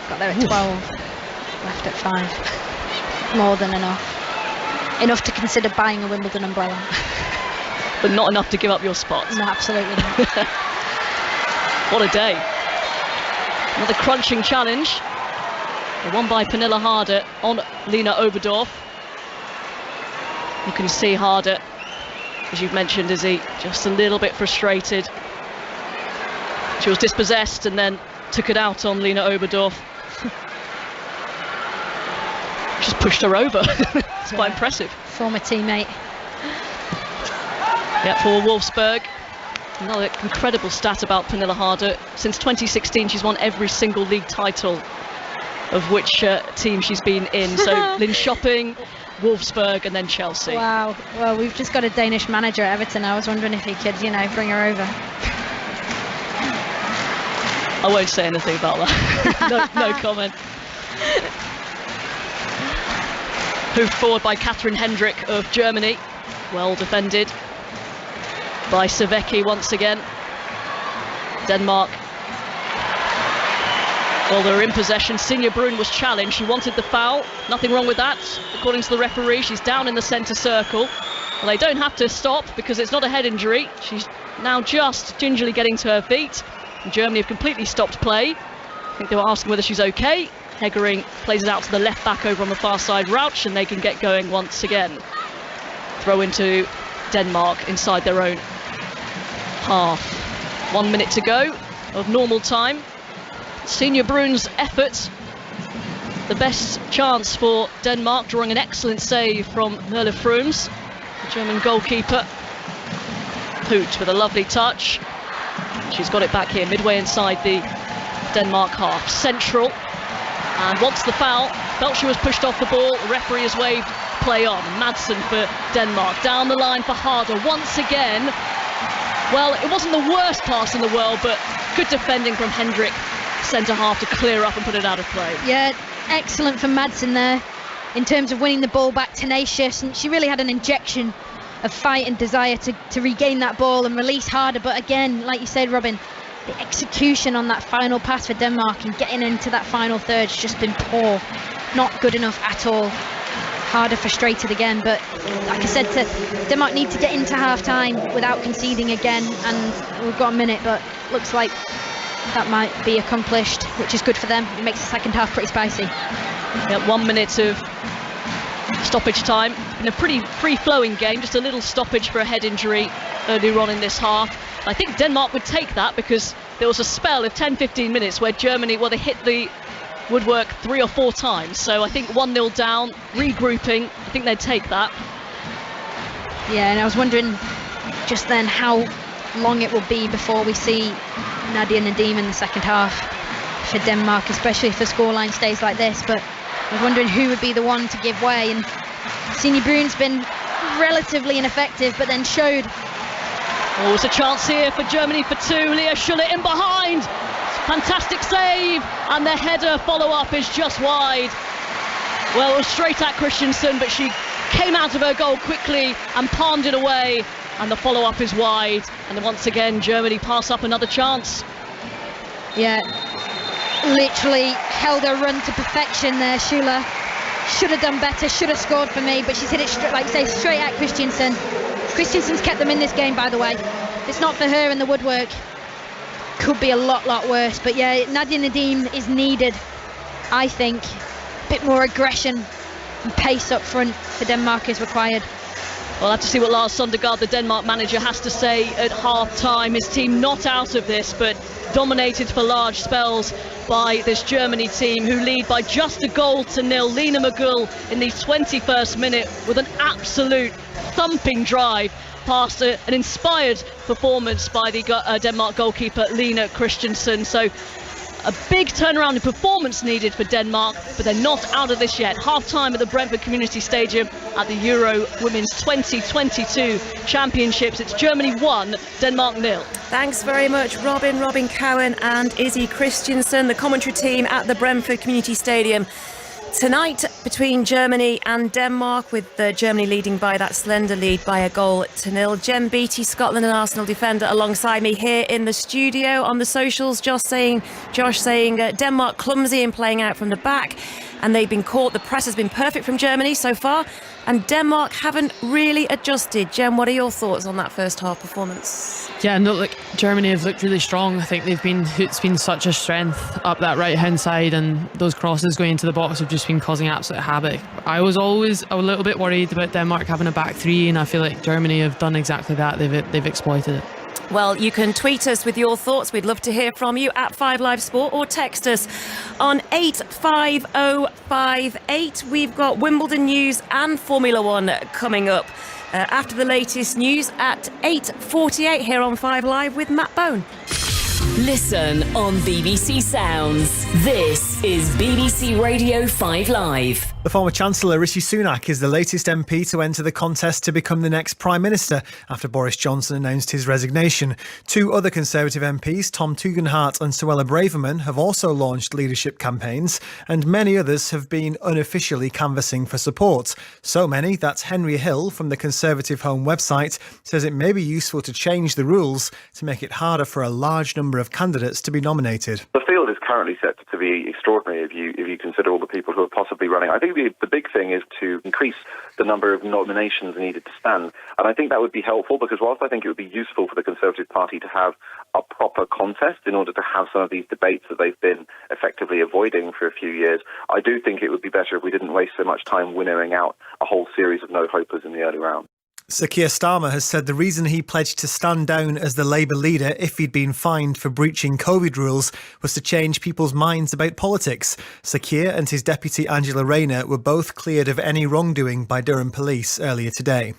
Got there at 12. Left at 5. More than enough. Enough to consider buying a Wimbledon umbrella. But not enough to give up your spot. No, absolutely not. What a day. Another crunching challenge. Won by Pernille Harder on Lena Oberdorf. You can see Harder, as you've mentioned, Izzy, just a little bit frustrated. She was dispossessed and then took it out on Lena Oberdorf. Just pushed her over. It's quite impressive. Former teammate. Yeah, for Wolfsburg. Another incredible stat about Pernille Harder. Since 2016, she's won every single league title of which team she's been in. So Linköping, Wolfsburg, and then Chelsea. Wow. Well, we've just got a Danish manager at Everton. I was wondering if he could, bring her over. I won't say anything about that. No comment. Moved forward by Katrin Hendrick of Germany. Well defended by Savecki once again. Denmark, well, they're in possession. Sinja Brun was challenged. She wanted the foul. Nothing wrong with that, according to the referee. She's down in the centre circle. Well, they don't have to stop because it's not a head injury. She's now just gingerly getting to her feet. And Germany have completely stopped play think they were asking whether she's okay. Heggering plays it out to the left back over on the far side, Rauch, and they can get going once again. Throw into Denmark inside their own half. 1 minute to go of normal time. Senior Bruns' effort. The best chance for Denmark, drawing an excellent save from Merle Frooms, the German goalkeeper. Hoot with a lovely touch. She's got it back here, midway inside the Denmark half. Central, and wants the foul. Felt she was pushed off the ball. The referee has waved play on. Madsen for Denmark. Down the line for Harder once again. Well, it wasn't the worst pass in the world, but good defending from Hendrik, centre half, to clear up and put it out of play. Yeah, excellent from Madsen there in terms of winning the ball back, tenacious, and she really had an injection of fight and desire to regain that ball and release Harder. But again, like you said, Robin, the execution on that final pass for Denmark and getting into that final third has just been poor. Not good enough at all. Harder frustrated again, but like I said, Denmark need to get into half-time without conceding again, and we've got a minute, but looks like that might be accomplished, which is good for them. It makes the second half pretty spicy. Yeah, 1 minute of stoppage time. It's been a pretty free-flowing game, just a little stoppage for a head injury earlier on in this half. I think Denmark would take that, because there was a spell of 10-15 minutes where Germany, well, they hit the Woodwork 3 or 4 times, so I think 1-0 down, regrouping, I think they'd take that. Yeah, and I was wondering just then how long it will be before we see Nadia Nadim in the second half for Denmark, especially if the scoreline stays like this. But I was wondering who would be the one to give way, and Senior Bruun's been relatively ineffective, but then showed. Oh, there's a chance here for Germany for 2. Leah Schuller in behind. Fantastic save, and the header follow-up is just wide. Well, it was straight at Christensen, but she came out of her goal quickly and palmed it away, and the follow-up is wide. And then once again, Germany pass up another chance. Yeah, literally held her run to perfection there, Schuller. Should have done better, should have scored for me, but she's hit it, like you say, straight at Christensen. Christensen's kept them in this game, by the way. If it's not for her in the Woodwork, could be a lot worse. But yeah, Nadia Nadim is needed, I think. A bit more aggression and pace up front for Denmark is required. We'll have to see what Lars Søndergaard, the Denmark manager, has to say at half-time. His team not out of this, but dominated for large spells by this Germany team, who lead by just 1-0. Lena Magull in the 21st minute with an absolute thumping drive past an inspired performance by the Denmark goalkeeper Lena Christensen. So a big turnaround in performance needed for Denmark, but they're not out of this yet. Half-time at the Brentford Community Stadium at the Euro Women's 2022 Championships. It's Germany 1, Denmark 0. Thanks very much, Robin Cowan and Izzy Christensen, the commentary team at the Brentford Community Stadium. Tonight between Germany and Denmark, with Germany leading by that slender lead by 1-0. Jem Beattie, Scotland and Arsenal defender, alongside me here in the studio. On the socials, Josh saying Denmark clumsy in playing out from the back, and they've been caught. The press has been perfect from Germany so far, and Denmark haven't really adjusted. Jem, what are your thoughts on that first half performance? Yeah, no, look, Germany have looked really strong. I think it's been such a strength up that right hand side, and those crosses going into the box have just been causing absolute havoc. I was always a little bit worried about Denmark having a back three, and I feel like Germany have done exactly that. They've exploited it. Well, you can tweet us with your thoughts. We'd love to hear from you at 5Live Sport, or text us on 85058. We've got Wimbledon news and Formula One coming up after the latest news at 8:48 here on 5Live with Matt Bone. Listen on BBC Sounds. This is BBC Radio 5 Live. The former Chancellor Rishi Sunak is the latest MP to enter the contest to become the next Prime Minister after Boris Johnson announced his resignation. 2 other Conservative MPs, Tom Tugendhat and Suella Braverman, have also launched leadership campaigns, and many others have been unofficially canvassing for support. So many that Henry Hill from the Conservative Home website says it may be useful to change the rules to make it harder for a large number of candidates to be nominated. The field is currently set to be extraordinary if you consider all the people who are possibly running. I think the big thing is to increase the number of nominations needed to stand. And I think that would be helpful, because whilst I think it would be useful for the Conservative Party to have a proper contest in order to have some of these debates that they've been effectively avoiding for a few years, I do think it would be better if we didn't waste so much time winnowing out a whole series of no-hopers in the early round. Sir Keir Starmer has said the reason he pledged to stand down as the Labour leader if he'd been fined for breaching COVID rules was to change people's minds about politics. Sir Keir and his deputy Angela Rayner were both cleared of any wrongdoing by Durham police earlier today.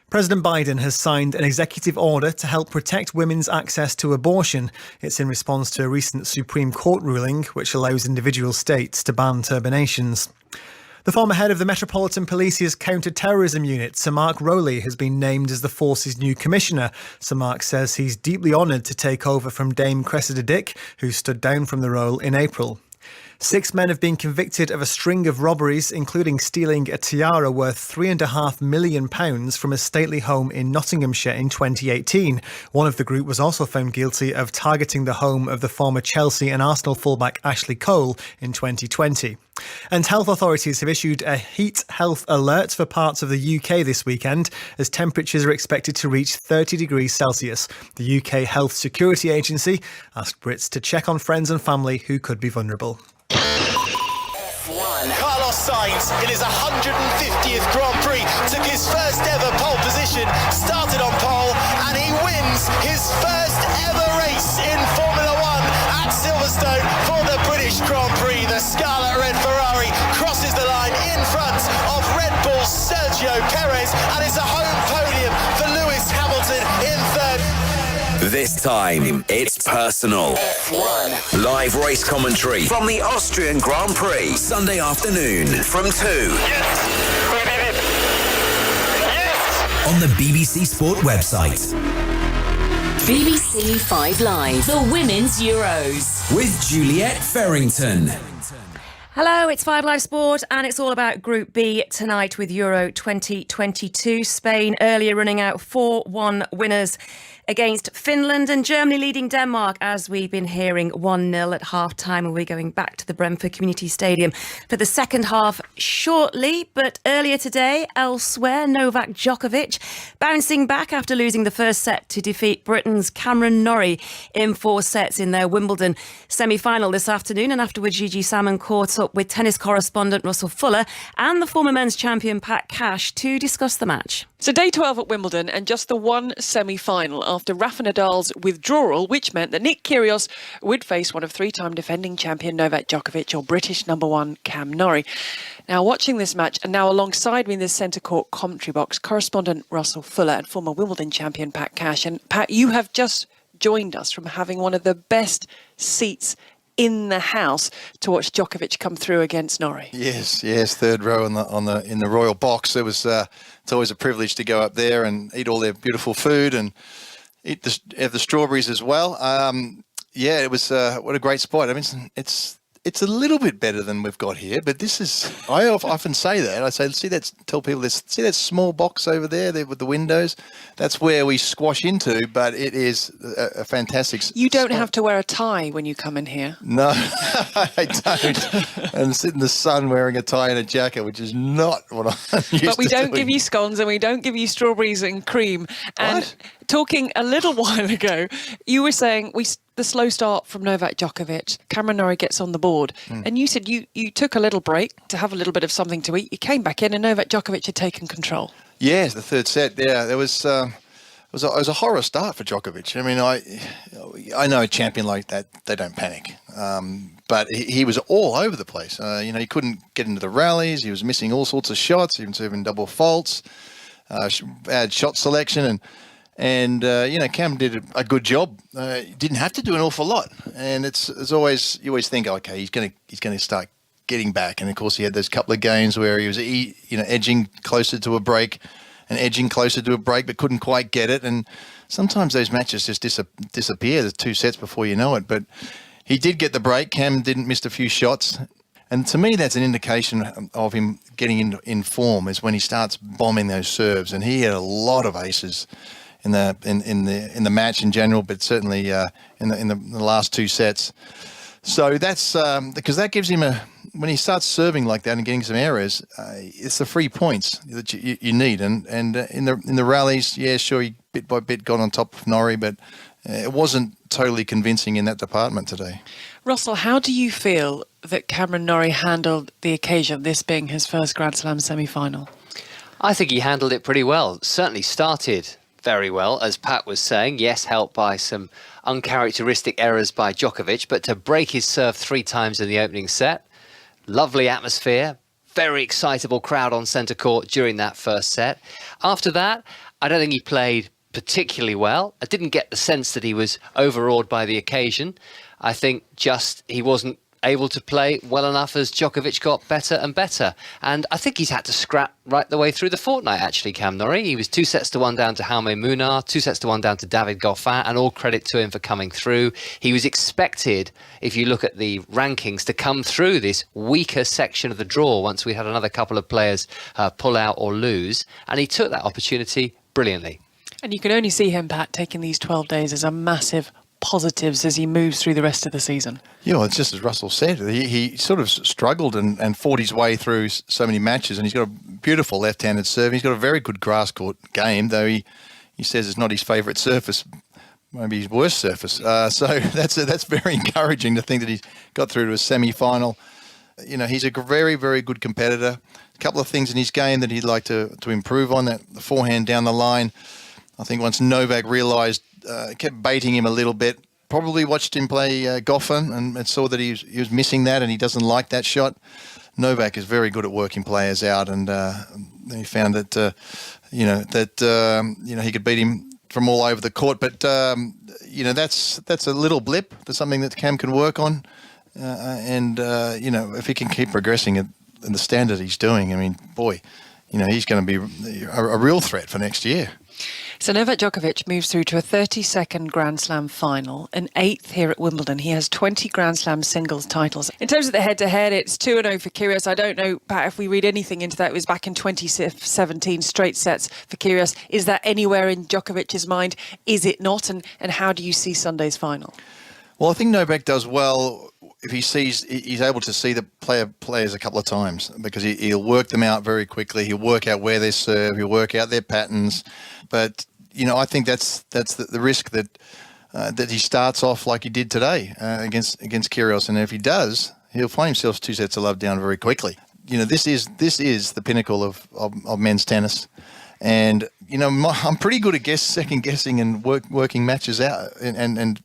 President Biden has signed an executive order to help protect women's access to abortion. It's in response to a recent Supreme Court ruling which allows individual states to ban terminations. The former head of the Metropolitan Police's counter-terrorism unit, Sir Mark Rowley, has been named as the force's new commissioner. Sir Mark says he's deeply honoured to take over from Dame Cressida Dick, who stood down from the role in April. 6 men have been convicted of a string of robberies, including stealing a tiara worth £3.5 million from a stately home in Nottinghamshire in 2018. One of the group was also found guilty of targeting the home of the former Chelsea and Arsenal fullback Ashley Cole in 2020. And health authorities have issued a heat health alert for parts of the UK this weekend, as temperatures are expected to reach 30 degrees Celsius. The UK Health Security Agency asked Brits to check on friends and family who could be vulnerable. Carlos Sainz in his 150th Grand Prix took his first ever pole position, started on pole, and he wins his first ever race in Formula One at Silverstone for the British Grand Prix. The Scarlet Red Ferrari crosses the line in front of Red Bull's Sergio Perez, and it's a home podium for Lewis Hamilton in third. This time, it's personal. F1. Live race commentary from the Austrian Grand Prix. Sunday afternoon from 2. Yes! Yes! On the BBC Sport website. BBC 5 Live, the Women's Euros. With Juliette Farrington. Hello, it's 5 Live Sport, and it's all about Group B tonight with Euro 2022. Spain earlier running out 4-1 winners against Finland, and Germany leading Denmark, as we've been hearing, 1-0 at half-time. And we're going back to the Brentford Community Stadium for the second half shortly. But earlier today, elsewhere, Novak Djokovic bouncing back after losing the first set to defeat Britain's Cameron Norrie in 4 sets in their Wimbledon semi-final this afternoon. And afterwards, Gigi Salmon caught up with tennis correspondent Russell Fuller and the former men's champion Pat Cash to discuss the match. So day 12 at Wimbledon, and just the one semi-final after Rafa Nadal's withdrawal, which meant that Nick Kyrgios would face one of 3-time defending champion Novak Djokovic or British number 1 Cam Norrie. Now, watching this match, and now alongside me in this centre court commentary box, correspondent Russell Fuller and former Wimbledon champion Pat Cash. And Pat, you have just joined us from having one of the best seats in the house to watch Djokovic come through against Norrie. Yes, third row in the royal box. It's always a privilege to go up there and eat all their beautiful food and have the strawberries as well. It was what a great spot. I mean, it's a little bit better than we've got here, but this is. I often say that. I say, tell people this. See that small box over there with the windows? That's where we squash into, but it is a fantastic. You don't have to wear a tie when you come in here. No, I don't. And sit in the sun wearing a tie and a jacket, which is not what I'm used to. But we don't doing. give you scones and we don't give you strawberries and cream. And what? Talking a little while ago, you were saying the slow start from Novak Djokovic, Cameron Norrie gets on the board, and you said you took a little break to have a little bit of something to eat. You came back in and Novak Djokovic had taken control. Yes, the third set. Yeah, there was. It was a horror start for Djokovic. I mean, I know a champion like that, they don't panic. But he was all over the place. He couldn't get into the rallies. He was missing all sorts of shots, even serving double faults, bad shot selection, and Cam did a good job. Didn't have to do an awful lot. And it's always, you always think, okay, he's going to start getting back. And of course, he had those couple of games where he was edging closer to a break, but couldn't quite get it. And sometimes those matches just disappear. There's 2 sets before you know it. But he did get the break. Cam didn't miss a few shots. And to me, that's an indication of him getting in form, is when he starts bombing those serves. And he had a lot of aces in the match in general, but certainly in the last 2 sets. So that's because that gives him when he starts serving like that and getting some errors, it's the 3 points that you need. And in the rallies, yeah, sure, he bit by bit got on top of Norrie, but it wasn't totally convincing in that department today. Russell, how do you feel that Cameron Norrie handled the occasion, this being his first Grand Slam semi-final? I think he handled it pretty well. Certainly started very well, as Pat was saying. Yes, helped by some uncharacteristic errors by Djokovic, but to break his serve 3 times in the opening set, lovely atmosphere, very excitable crowd on centre court during that first set. After that, I don't think he played particularly well. I didn't get the sense that he was overawed by the occasion. I think just he wasn't able to play well enough as Djokovic got better and better. And I think he's had to scrap right the way through the fortnight, actually, Cam Norrie. He was 2-1 down to Jaume Munar, 2-1 down to David Goffin, and all credit to him for coming through. He was expected, if you look at the rankings, to come through this weaker section of the draw once we had another couple of players pull out or lose. And he took that opportunity brilliantly. And you can only see him, Pat, taking these 12 days as a massive positives as he moves through the rest of the season. Yeah, well, it's just as Russell said. He sort of struggled and fought his way through so many matches, and he's got a beautiful left-handed serve. He's got a very good grass court game, though he says it's not his favourite surface, maybe his worst surface. So that's very encouraging to think that he's got through to a semi-final. You know, he's a very, very good competitor. A couple of things in his game that he'd like to improve on, that the forehand down the line. I think once Novak realised, kept baiting him a little bit, probably watched him play Goffin and saw that he was missing that, and he doesn't like that shot. Novak is very good at working players out, and he found that he could beat him from all over the court. But that's a little blip. That's something that Cam can work on, if he can keep progressing at the standard he's doing, I mean, boy, he's going to be a real threat for next year. So Novak Djokovic moves through to a 32nd Grand Slam final, an 8th here at Wimbledon. He has 20 Grand Slam singles titles. In terms of the head-to-head, it's 2-0 for Kyrgios. I don't know, Pat, if we read anything into that. It was back in 2017, straight sets for Kyrgios. Is that anywhere in Djokovic's mind? Is it not? And how do you see Sunday's final? Well, I think Novak does well if he's able to see the players a couple of times, because he'll work them out very quickly. He'll work out where they serve. He'll work out their patterns. But I think that's the risk that he starts off like he did today against Kyrgios, and if he does, he'll find himself 2 sets of love down very quickly. This is the pinnacle of men's tennis, and I'm pretty good at second guessing and working matches out and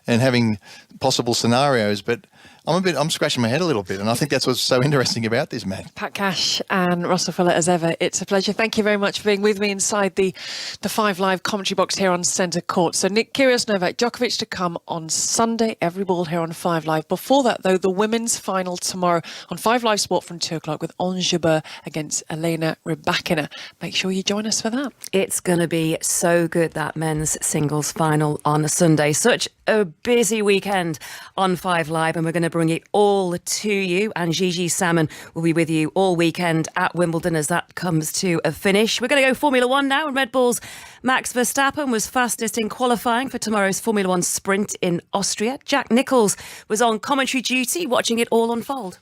having possible scenarios, but I'm scratching my head a little bit, and I think that's what's so interesting about this match. Pat Cash and Russell Fuller, as ever, it's a pleasure. Thank you very much for being with me inside the 5 Live commentary box here on Centre Court. So Nick Kyrgios, Novak Djokovic to come on Sunday, every ball here on 5 Live. Before that, though, the women's final tomorrow on 5 Live Sport from 2 o'clock with Ons Jabeur against Elena Rybakina. Make sure you join us for that. It's going to be so good, that men's singles final on a Sunday. Such a busy weekend on 5 Live, and we're going to bring it all to you, and Gigi Salmon will be with you all weekend at Wimbledon as that comes to a finish. We're going to go Formula 1 now, and Red Bull's Max Verstappen was fastest in qualifying for tomorrow's Formula 1 sprint in Austria. Jack Nicholls was on commentary duty watching it all unfold.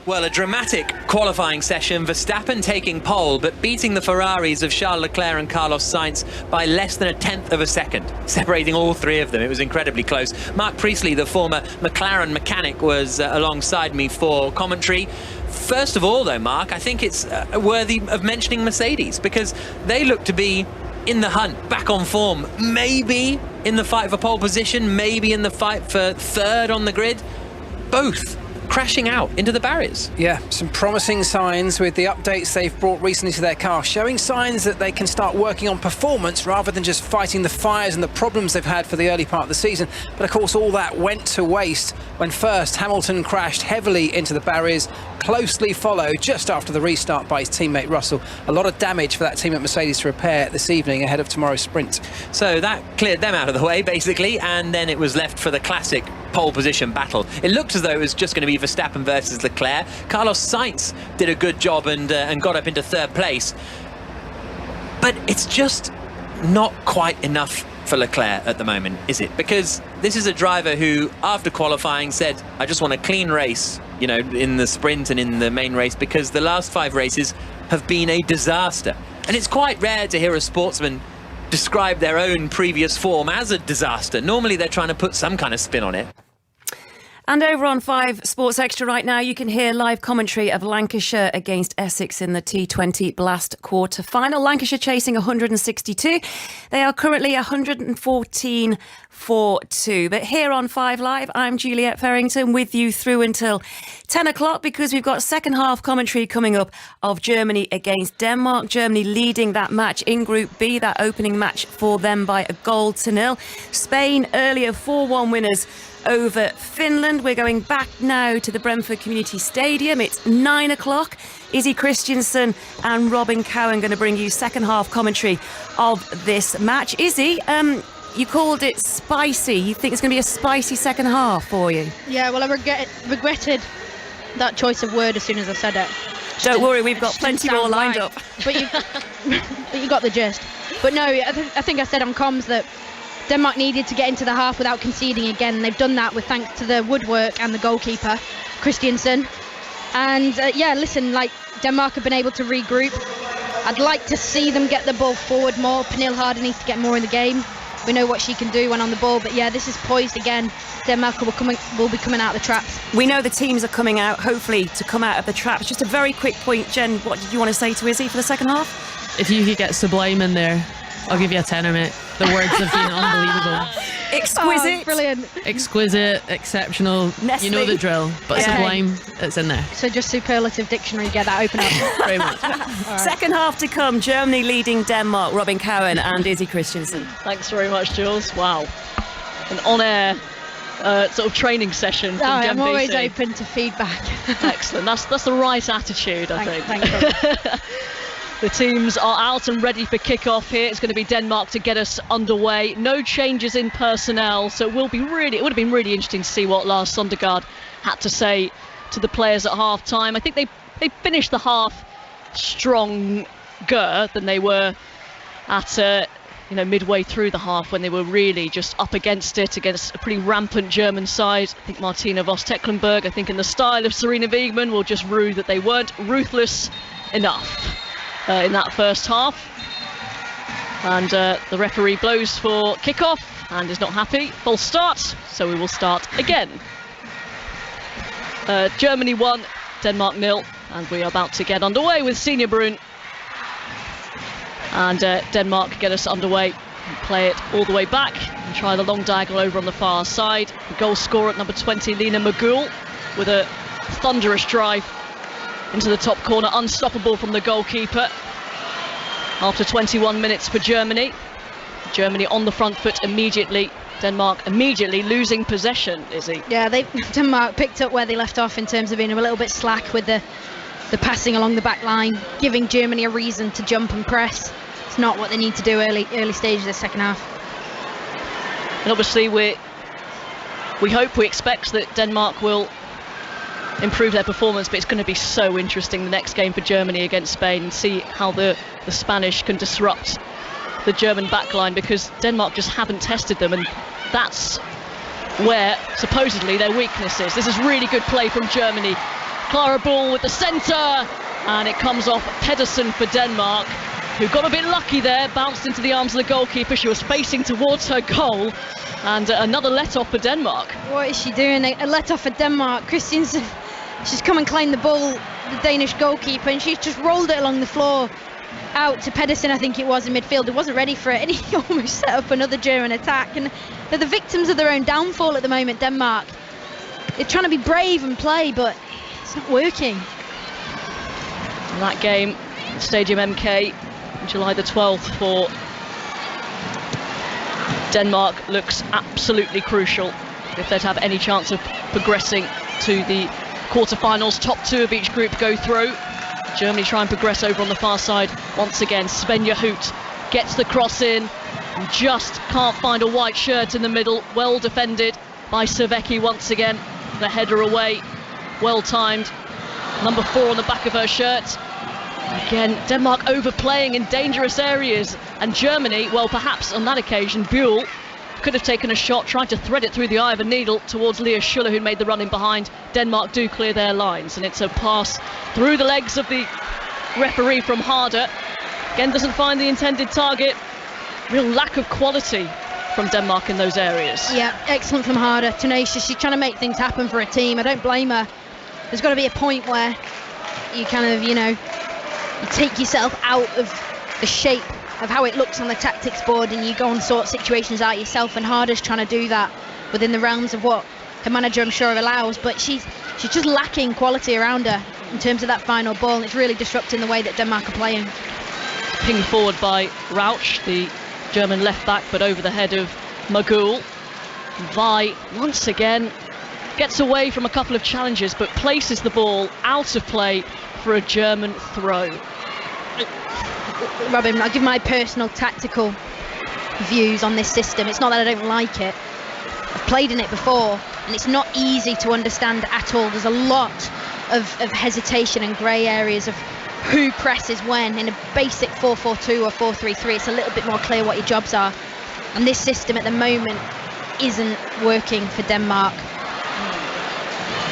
Well, a dramatic qualifying session. Verstappen taking pole, but beating the Ferraris of Charles Leclerc and Carlos Sainz by less than 1/10 of a second, separating all 3 of them. It was incredibly close. Mark Priestley, the former McLaren mechanic, was alongside me for commentary. First of all, though, Mark, I think it's worthy of mentioning Mercedes, because they look to be in the hunt, back on form, maybe in the fight for pole position, maybe in the fight for 3rd on the grid. Both crashing out into the barriers. Yeah, some promising signs with the updates they've brought recently to their car, showing signs that they can start working on performance rather than just fighting the fires and the problems they've had for the early part of the season. But of course, all that went to waste when first Hamilton crashed heavily into the barriers, closely followed just after the restart by his teammate Russell. A lot of damage for that team at Mercedes to repair this evening ahead of tomorrow's sprint. So that cleared them out of the way, basically, and then it was left for the classic pole position battle. It looked as though it was just going to be Verstappen versus Leclerc. Carlos Sainz did a good job and got up into 3rd place. But it's just not quite enough for Leclerc at the moment, is it? Because this is a driver who, after qualifying, said, I just want a clean race, you know, in the sprint and in the main race, because the last 5 races have been a disaster. And it's quite rare to hear a sportsman describe their own previous form as a disaster. Normally they're trying to put some kind of spin on it. And over on 5 Sports Extra right now, you can hear live commentary of Lancashire against Essex in the T20 Blast quarter-final. Lancashire chasing 162. They are currently 114 for 2. But here on 5 Live, I'm Juliet Farrington with you through until 10 o'clock because we've got second half commentary coming up of Germany against Denmark. Germany leading that match in Group B, that opening match for them by a 1-0. Spain earlier 4-1 winners over Finland. We're going back now to the Brentford Community Stadium. It's 9 o'clock. Izzy Christiansen and Robin Cowan going to bring you second half commentary of this match. Izzy, you called it spicy. You think it's going to be a spicy second half for you? Yeah, well, I regretted that choice of word as soon as I said it. Don't worry, we've got plenty more lined up. But you got the gist. But no, I think I said on comms that Denmark needed to get into the half without conceding again, and they've done that with thanks to the Woodwork and the goalkeeper, Christiansen. And yeah, listen, like Denmark have been able to regroup. I'd like to see them get the ball forward more. Pernille Harder needs to get more in the game. We know what she can do when on the ball, but yeah, this is poised again. Denmark will be coming out of the traps. We know the teams are coming out, hopefully, to come out of the traps. Just a very quick point, Jen, what did you want to say to Izzy for the second half? If you could get Sublime in there, I'll give you a tenner, mate. The words have been unbelievable. Exquisite. Oh, brilliant. Exquisite, exceptional. Nestle. You know the drill. But Yeah. Sublime, it's in there. So just superlative dictionary, get that open up. Very much. Right. Second half to come, Germany leading Denmark. Robin Cowan and Izzy Christiansen. Thanks very much, Jules. Wow. An on-air sort of training session from I'm Jen always BC. open to feedback. Excellent. That's the right attitude, I think. Thanks. The teams are out and ready for kickoff here. It's going to be Denmark to get us underway. No changes in personnel, so it would have been really interesting to see what Lars Søndergaard had to say to the players at half time. I think they finished the half stronger than they were at midway through the half, when they were really just up against it, against a pretty rampant German side. I think Martina Voss-Tecklenburg, I think in the style of Serena Wiegmann, will just rue that they weren't ruthless enough in that first half. And the referee blows for kickoff and is not happy. False start, so we will start again. Germany 1, Denmark 0, and we are about to get underway with Senior Brun. And Denmark get us underway and play it all the way back and try the long diagonal over on the far side. The goal scorer at number 20, Lena Magul, with a thunderous drive into the top corner, unstoppable from the goalkeeper. After 21 minutes for Germany. Germany on the front foot immediately. Denmark immediately losing possession, Izzy. Yeah, Denmark picked up where they left off in terms of being a little bit slack with the passing along the back line, giving Germany a reason to jump and press. It's not what they need to do early stages of the second half. And obviously we expect that Denmark will improve their performance, but it's going to be so interesting the next game for Germany against Spain, and see how the Spanish can disrupt the German backline, because Denmark just haven't tested them, and that's where supposedly their weakness is. This is really good play from Germany. Clara Bull with the centre, and it comes off Pedersen for Denmark, who got a bit lucky there, bounced into the arms of the goalkeeper. She was facing towards her goal, and another let-off for Denmark. What is she doing? A let-off for Denmark. Christiansen, she's come and claimed the ball, the Danish goalkeeper, and she's just rolled it along the floor out to Pedersen, I think it was, in midfield. It wasn't ready for it, and he almost set up another German attack. And they're the victims of their own downfall at the moment, Denmark. They're trying to be brave and play, but it's not working. In that game, Stadium MK, July the 12th for Denmark, looks absolutely crucial if they're to have any chance of progressing to the quarterfinals. Top 2 of each group go through. Germany try and progress over on the far side once again. Svenja Hoot gets the cross in and just can't find a white shirt in the middle. Well defended by Savecki once again. The header away, well timed. Number 4 on the back of her shirt. Again, Denmark overplaying in dangerous areas, and Germany, well, perhaps on that occasion, Buell could have taken a shot, tried to thread it through the eye of a needle towards Leah Schuller, who made the run in behind. Denmark do clear their lines, and it's a pass through the legs of the referee from Harder. Again, doesn't find the intended target. Real lack of quality from Denmark in those areas. Yeah, excellent from Harder. Tenacious. She's trying to make things happen for a team. I don't blame her. There's got to be a point where you kind of, you take yourself out of the shape of how it looks on the tactics board, and you go and sort situations out yourself, and Harder's trying to do that within the realms of what her manager, I'm sure, allows, but she's just lacking quality around her in terms of that final ball, and it's really disrupting the way that Denmark are playing. Pinged forward by Rauch, the German left back, but over the head of Magul. Vi once again gets away from a couple of challenges, but places the ball out of play for a German throw. Robin, I'll give my personal tactical views on this system. It's not that I don't like it. I've played in it before, and it's not easy to understand at all. There's a lot of hesitation and grey areas of who presses when. In a basic 4-4-2 or 4-3-3, it's a little bit more clear what your jobs are. And this system at the moment isn't working for Denmark.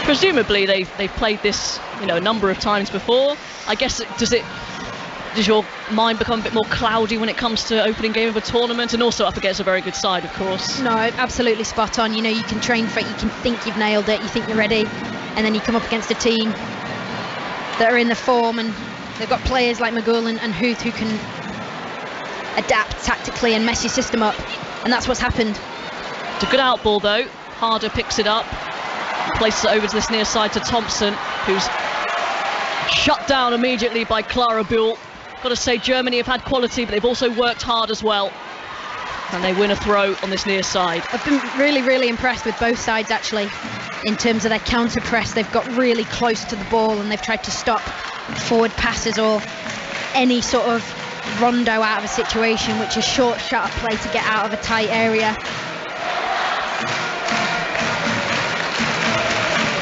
Presumably they've played this, a number of times before. I guess does your mind become a bit more cloudy when it comes to opening game of a tournament, and also up against a very good side, of course? No, absolutely spot on. You can train for it, you can think you've nailed it, you think you're ready, and then you come up against a team that are in the form, and they've got players like Magul and Huth who can adapt tactically and mess your system up, and that's what's happened. It's a good out ball though. Harder picks it up, places it over to this near side to Thompson, who's shut down immediately by Clara Buell. Got to say, Germany have had quality, but they've also worked hard as well, and they win a throw on this near side. I've been really, really impressed with both sides actually in terms of their counter press. They've got really close to the ball, and they've tried to stop forward passes or any sort of rondo out of a situation, which is short shot of play to get out of a tight area.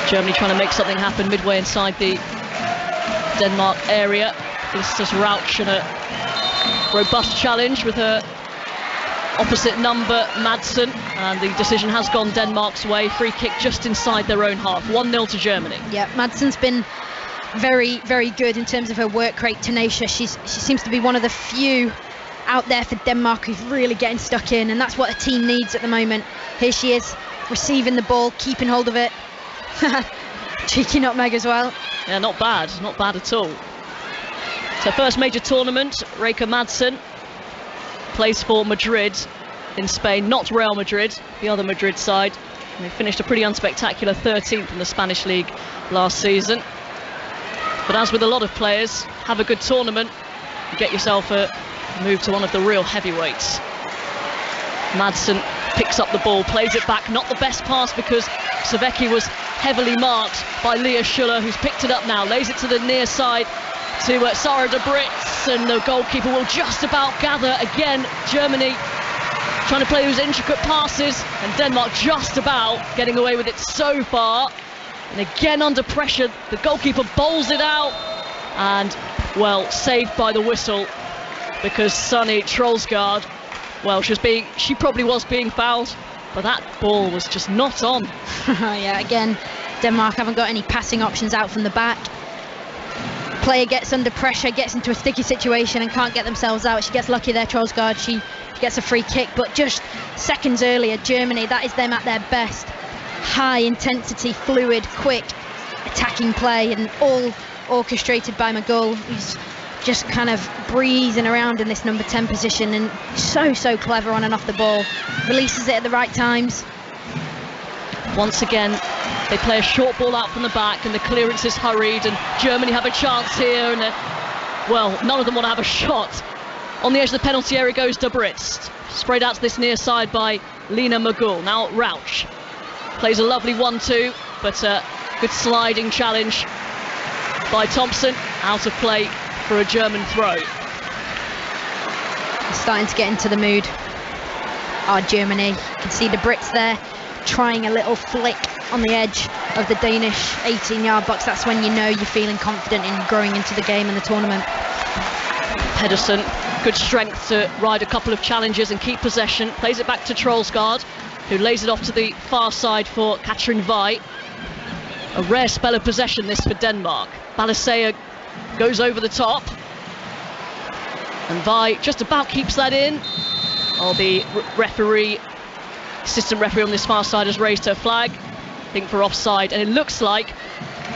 Germany trying to make something happen midway inside the Denmark area. This is Rauch in a robust challenge with her opposite number, Madsen, and the decision has gone Denmark's way. Free kick just inside their own half. 1-0 to Germany. Yeah, Madsen's been very, very good in terms of her work rate, tenacious. She seems to be one of the few out there for Denmark who's really getting stuck in, and that's what a team needs at the moment. Here she is, receiving the ball, keeping hold of it. Cheeky nutmeg as well. Yeah, not bad at all. It's her first major tournament. Reika Madsen plays for Madrid in Spain, not Real Madrid, the other Madrid side. And they finished a pretty unspectacular 13th in the Spanish league last season. But as with a lot of players, have a good tournament, you get yourself a move to one of the real heavyweights. Madsen picks up the ball, plays it back. Not the best pass because Savecki was heavily marked by Leah Schuller, who's picked it up now, lays it to the near side to Sarah de Brits, and the goalkeeper will just about gather. Again, Germany trying to play those intricate passes, and Denmark just about getting away with it so far. And again under pressure, the goalkeeper bowls it out, and well, saved by the whistle, because Sunny Troelsgaard, well, she probably was being fouled, but that ball was just not on. Yeah, again, Denmark haven't got any passing options out from the back. Player gets under pressure, gets into a sticky situation and can't get themselves out. She gets lucky there, Troelsgaard. She gets a free kick, but just seconds earlier, Germany, that is them at their best. High intensity, fluid, quick attacking play, and all orchestrated by Magul, who's just kind of breezing around in this number 10 position, and so clever on and off the ball. Releases it at the right times. Once again, they play a short ball out from the back, and the clearance is hurried, and Germany have a chance here, and well, none of them want to have a shot. On the edge of the penalty area goes de Brits, sprayed out to this near side by Lena Magul. Now Rauch plays a lovely 1-2, but a good sliding challenge by Thompson, out of play for a German throw. Starting to get into the mood. Germany. You can see the Brits there trying a little flick on the edge of the Danish 18-yard box, that's when you know you're feeling confident in growing into the game and the tournament. Pedersen, good strength to ride a couple of challenges and keep possession. Plays it back to Troelsgaard, who lays it off to the far side for Katrin Vej. A rare spell of possession this for Denmark. Balisea goes over the top, and Vej just about keeps that in. Oh, the assistant referee on this far side has raised her flag, I think for offside, and it looks like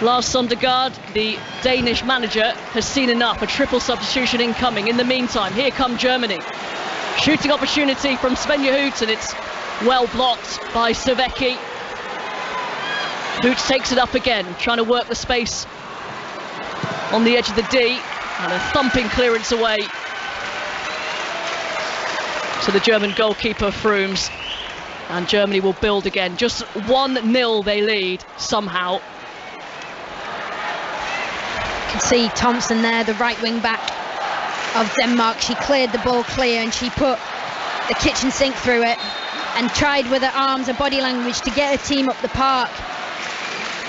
Lars Søndergaard, the Danish manager, has seen enough. A triple substitution incoming. In the meantime, here come Germany. Shooting opportunity from Svenja Hoot, and it's well blocked by Savecki. Hoot takes it up again, trying to work the space on the edge of the D, and a thumping clearance away to the German goalkeeper Frooms, and Germany will build again. Just 1-0 they lead somehow. You can see Thompson there, the right wing back of Denmark. She cleared the ball clear and she put the kitchen sink through it and tried with her arms, her body language, to get her team up the park,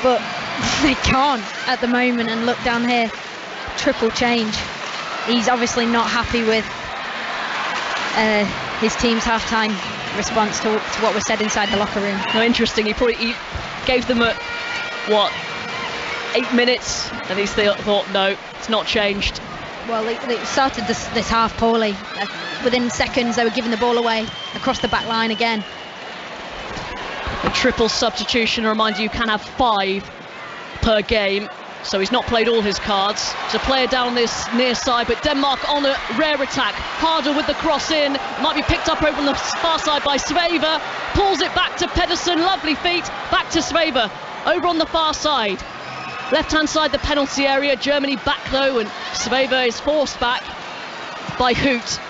but they can't at the moment. And look down here, triple change. He's obviously not happy with his team's half-time response to what was said inside the locker room. No, interesting. He gave them 8 minutes, and he thought, no, it's not changed. Well, they started this half poorly. Within seconds, they were giving the ball away across the back line again. A triple substitution, I remind you, can have 5 per game, so he's not played all his cards. There's a player down this near side, but Denmark on a rare attack. Harder with the cross in, might be picked up over on the far side by Sveva. Pulls it back to Pedersen, lovely feet, back to Sveva. Over on the far side, left-hand side, the penalty area. Germany back though, and Sveva is forced back by Hoot.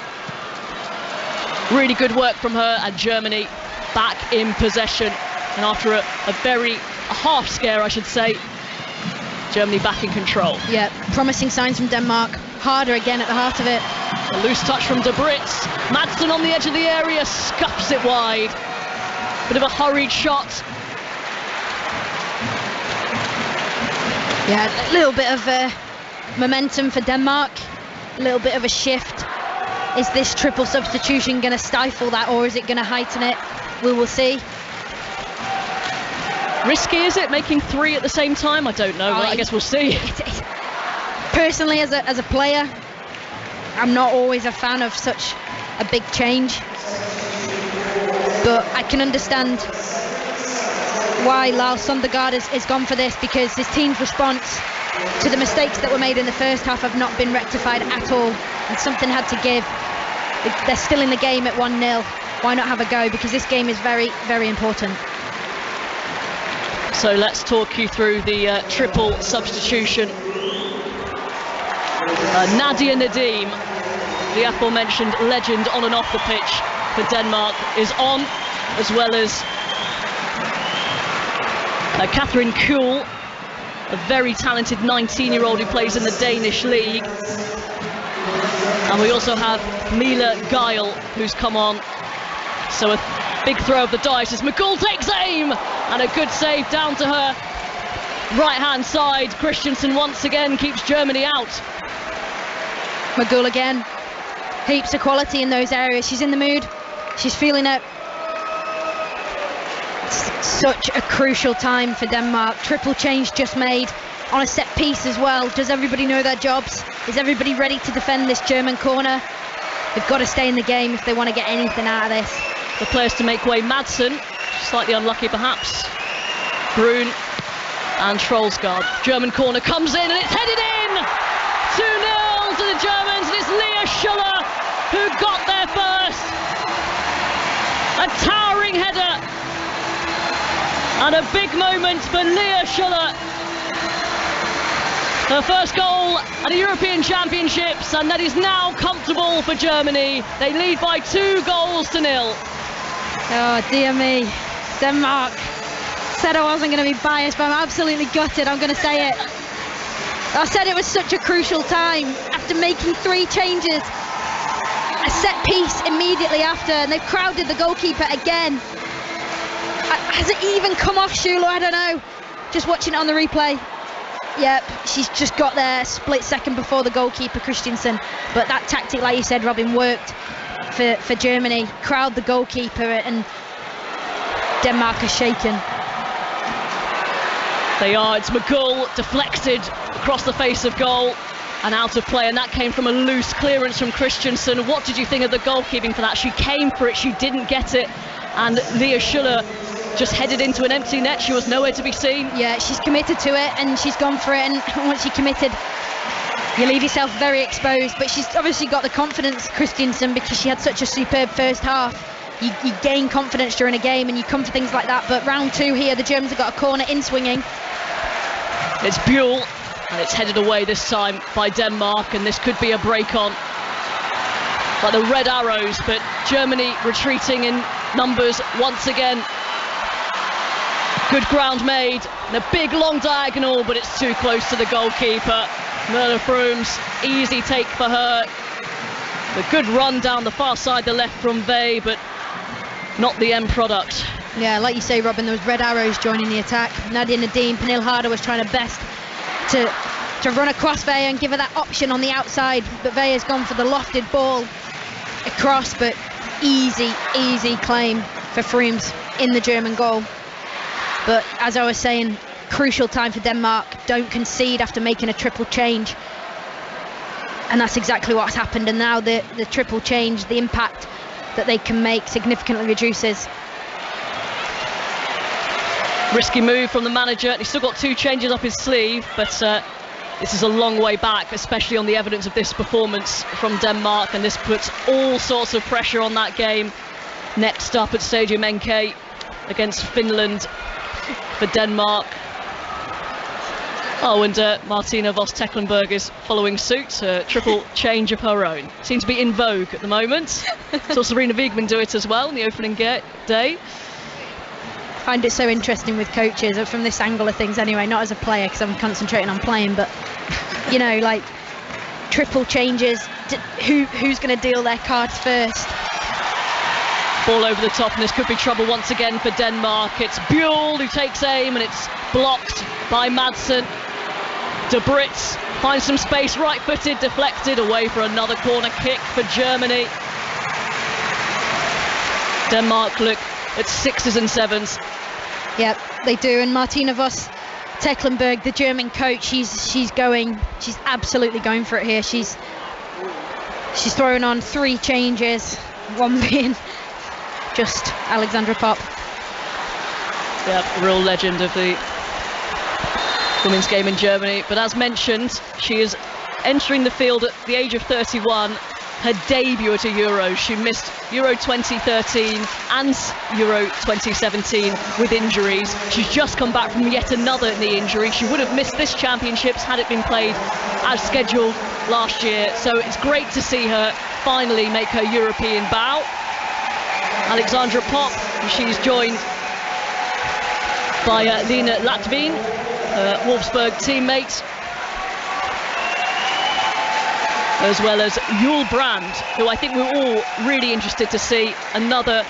Really good work from her, and Germany back in possession. And after a half scare, I should say, Germany back in control. Yeah, promising signs from Denmark. Harder again at the heart of it. A loose touch from De Brits. Madsen on the edge of the area, scuffs it wide. Bit of a hurried shot. Yeah, a little bit of momentum for Denmark. A little bit of a shift. Is this triple substitution going to stifle that, or is it going to heighten it? We will see. Risky, is it, making 3 at the same time? I don't know, but I guess we'll see. Personally, as a player, I'm not always a fan of such a big change, but I can understand why Lars Søndergaard has gone for this, because his team's response to the mistakes that were made in the first half have not been rectified at all, and something had to give. They're still in the game at 1-0. Why not have a go? Because this game is very, very important. So let's talk you through the triple substitution. Nadia Nadim, the aforementioned legend on and off the pitch for Denmark, is on, as well as Catherine Kuhl, a very talented 19-year-old who plays in the Danish league. And we also have Mila Geil, who's come on. So a big throw of the dice as McGull takes aim, and a good save down to her right-hand side. Christensen once again keeps Germany out. McGull again, heaps of quality in those areas. She's in the mood, she's feeling it. Such a crucial time for Denmark. Triple change just made on a set piece as well. Does everybody know their jobs? Is everybody ready to defend this German corner? They've got to stay in the game if they want to get anything out of this. The players to make way: Madsen, slightly unlucky perhaps, Brun and Troelsgaard. German corner comes in and it's headed in! 2-0 to the Germans, and it's Leah Schuller who got there first. A towering header and a big moment for Leah Schuller. Her first goal at the European Championships, and that is now comfortable for Germany. They lead by 2-0. Oh dear me, Denmark. Said I wasn't going to be biased, but I'm absolutely gutted. I'm going to say it. I said it was such a crucial time after making 3 changes. A set piece immediately after, and they've crowded the goalkeeper again. Has it even come off Shula? I don't know. Just watching it on the replay. Yep, she's just got there a split second before the goalkeeper, Christensen. But that tactic, like you said, Robin, worked for Germany. Crowd the goalkeeper, and Denmark are shaken. They are. It's McGull deflected across the face of goal and out of play, and that came from a loose clearance from Christensen. What did you think of the goalkeeping for that? She came for it, she didn't get it, and Leah Schuller just headed into an empty net. She was nowhere to be seen. Yeah, she's committed to it and she's gone for it, and once you're committed, you leave yourself very exposed. But she's obviously got the confidence, Christensen, because she had such a superb first half. You gain confidence during a game and you come for things like that. But round 2 here, the Germans have got a corner in swinging. It's Buell, and it's headed away this time by Denmark, and this could be a break on. Like the red arrows, but Germany retreating in numbers once again. Good ground made, and a big long diagonal, but it's too close to the goalkeeper. Merle Frooms, easy take for her. A good run down the far side, the left from Vey, but not the end product. Yeah, like you say, Robin, there was red arrows joining the attack. Nadia Nadim, Pernille Harder was trying her best to run across Vey and give her that option on the outside, but Vey has gone for the lofted ball across, but easy claim for Frooms in the German goal. But as I was saying, crucial time for Denmark. Don't concede after making a triple change. And that's exactly what's happened. And now the triple change, the impact that they can make significantly reduces. Risky move from the manager. He's still got 2 changes up his sleeve, but this is a long way back, especially on the evidence of this performance from Denmark. And this puts all sorts of pressure on that game. Next up at Stadium NK against Finland for Denmark. Oh, and Martina Voss Tecklenburg is following suit, a triple change of her own. Seems to be in vogue at the moment. Saw Serena Wiegmann do it as well in the opening day. I find it so interesting with coaches from this angle of things anyway, not as a player because I'm concentrating on playing, but you know, like triple changes, who's going to deal their cards first? Ball over the top, and this could be trouble once again for Denmark. It's Buell who takes aim, and it's blocked by Madsen. De Brits finds some space, right-footed, deflected, away for another corner kick for Germany. Denmark look at 6s and 7s. Yep, they do, and Martina Voss Tecklenburg, the German coach, she's absolutely going for it here. She's throwing on 3 changes, one being just Alexandra Popp. Yeah, real legend of the women's game in Germany. But as mentioned, she is entering the field at the age of 31. Her debut at a Euro. She missed Euro 2013 and Euro 2017 with injuries. She's just come back from yet another knee injury. She would have missed this championships had it been played as scheduled last year. So it's great to see her finally make her European bow. Alexandra Popp, she's joined by Lena Latvin, her Wolfsburg teammate, as well as Yul Brand, who I think we're all really interested to see. Another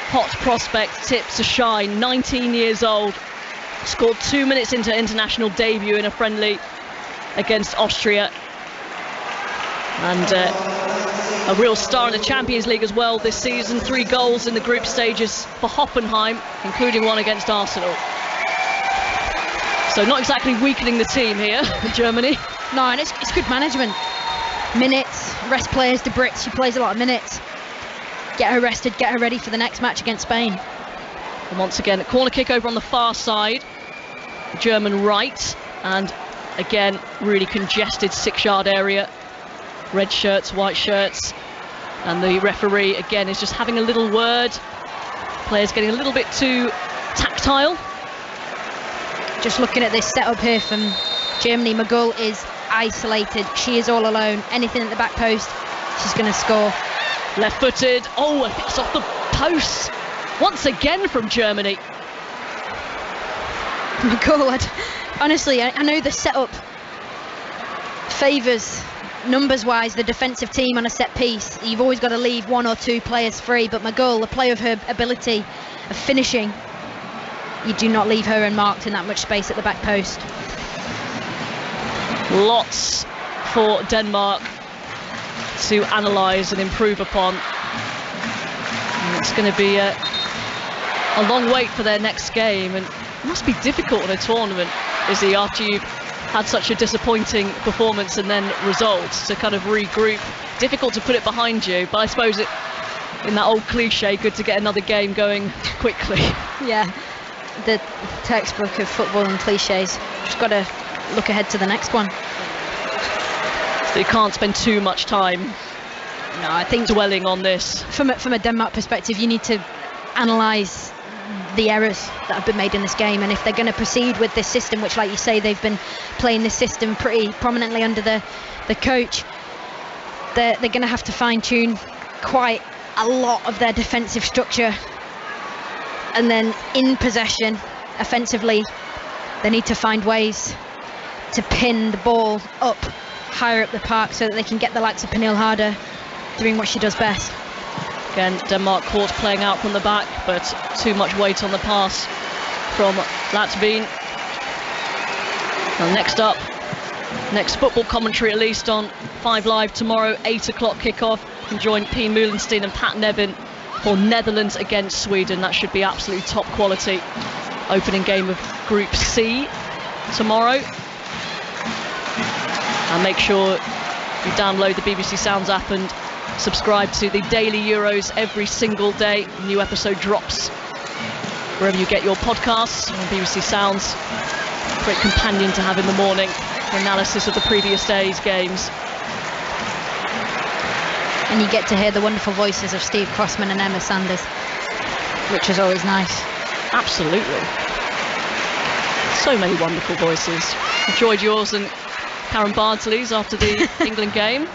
hot prospect tips to shine, 19 years old, scored 2 minutes into her international debut in a friendly against Austria. And a real star in the Champions League as well this season. 3 goals in the group stages for Hoffenheim, including one against Arsenal. So not exactly weakening the team here for Germany. No, and it's good management. Minutes, rest players. De Brits, she plays a lot of minutes. Get her rested, get her ready for the next match against Spain. And once again, a corner kick over on the far side, German right, and again, really congested 6-yard area. Red shirts, white shirts, and the referee again is just having a little word. Players getting a little bit too tactile. Just looking at this setup here from Germany, McGull is isolated. She is all alone. Anything at the back post, she's going to score. Left-footed. Oh, it's off the post once again from Germany. McGull, honestly, I know the setup favours numbers-wise the defensive team on a set piece. You've always got to leave 1 or 2 players free, but McGull, the play of her ability of finishing, you do not leave her unmarked in that much space at the back post. Lots for Denmark to analyse and improve upon. And it's going to be a long wait for their next game, and it must be difficult in a tournament, Izzy, after you've had such a disappointing performance and then results, to kind of regroup. Difficult to put it behind you, but I suppose it, in that old cliche, good to get another game going quickly. Yeah, the textbook of football and cliches. Just got to look ahead to the next one. So you can't spend too much time, no, I think, dwelling on this. From a Denmark perspective, you need to analyse the errors that have been made in this game, and if they're going to proceed with this system, which, like you say, they've been playing this system pretty prominently under the coach, they're going to have to fine-tune quite a lot of their defensive structure, and then in possession, offensively, they need to find ways to pin the ball up higher up the park so that they can get the likes of Pernille Harder doing what she does best. Again, Denmark caught playing out from the back, but too much weight on the pass from Latveen. Now next football commentary, at least on 5 Live tomorrow, 8 o'clock kickoff. You can join Pien Meulenstein and Pat Nevin for Netherlands against Sweden. That should be absolutely top quality. Opening game of Group C tomorrow. And make sure you download the BBC Sounds app and subscribe to the Daily Euros every single day. New episode drops wherever you get your podcasts. On BBC Sounds, great companion to have in the morning for analysis of the previous day's games. And you get to hear the wonderful voices of Steve Crossman and Emma Sanders, which is always nice. Absolutely. So many wonderful voices. Enjoyed yours and Karen Bardsley's after the England game.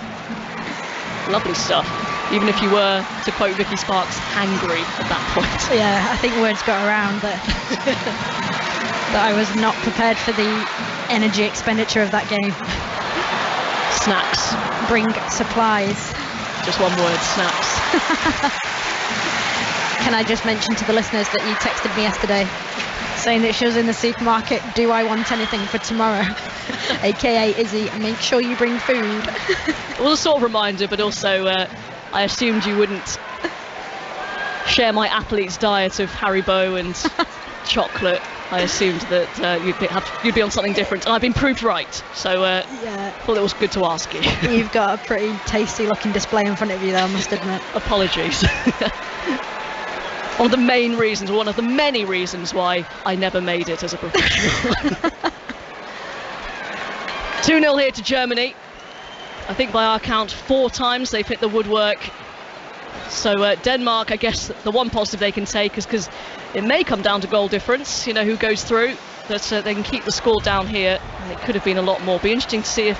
Lovely stuff. Even if you were, to quote Vicky Sparks, hangry at that point. Yeah, I think words got around that that I was not prepared for the energy expenditure of that game. Snacks. Bring supplies. Just one word, snacks. Can I just mention to the listeners that you texted me yesterday saying that she was in the supermarket, do I want anything for tomorrow? AKA Izzy, make sure you bring food. It was a sort of reminder, but also I assumed you wouldn't share my athlete's diet of Haribo and chocolate. I assumed that you'd be on something different, and I've been proved right. So yeah, thought it was good to ask you. You've got a pretty tasty looking display in front of you, though, I must admit. Apologies. One of the main reasons, or one of the many reasons why I never made it as a professional. 2-0 here to Germany. I think by our count 4 times they've hit the woodwork. So Denmark, I guess the one positive they can take is because it may come down to goal difference, you know, who goes through, but they can keep the score down here, and it could have been a lot more. Be interesting to see if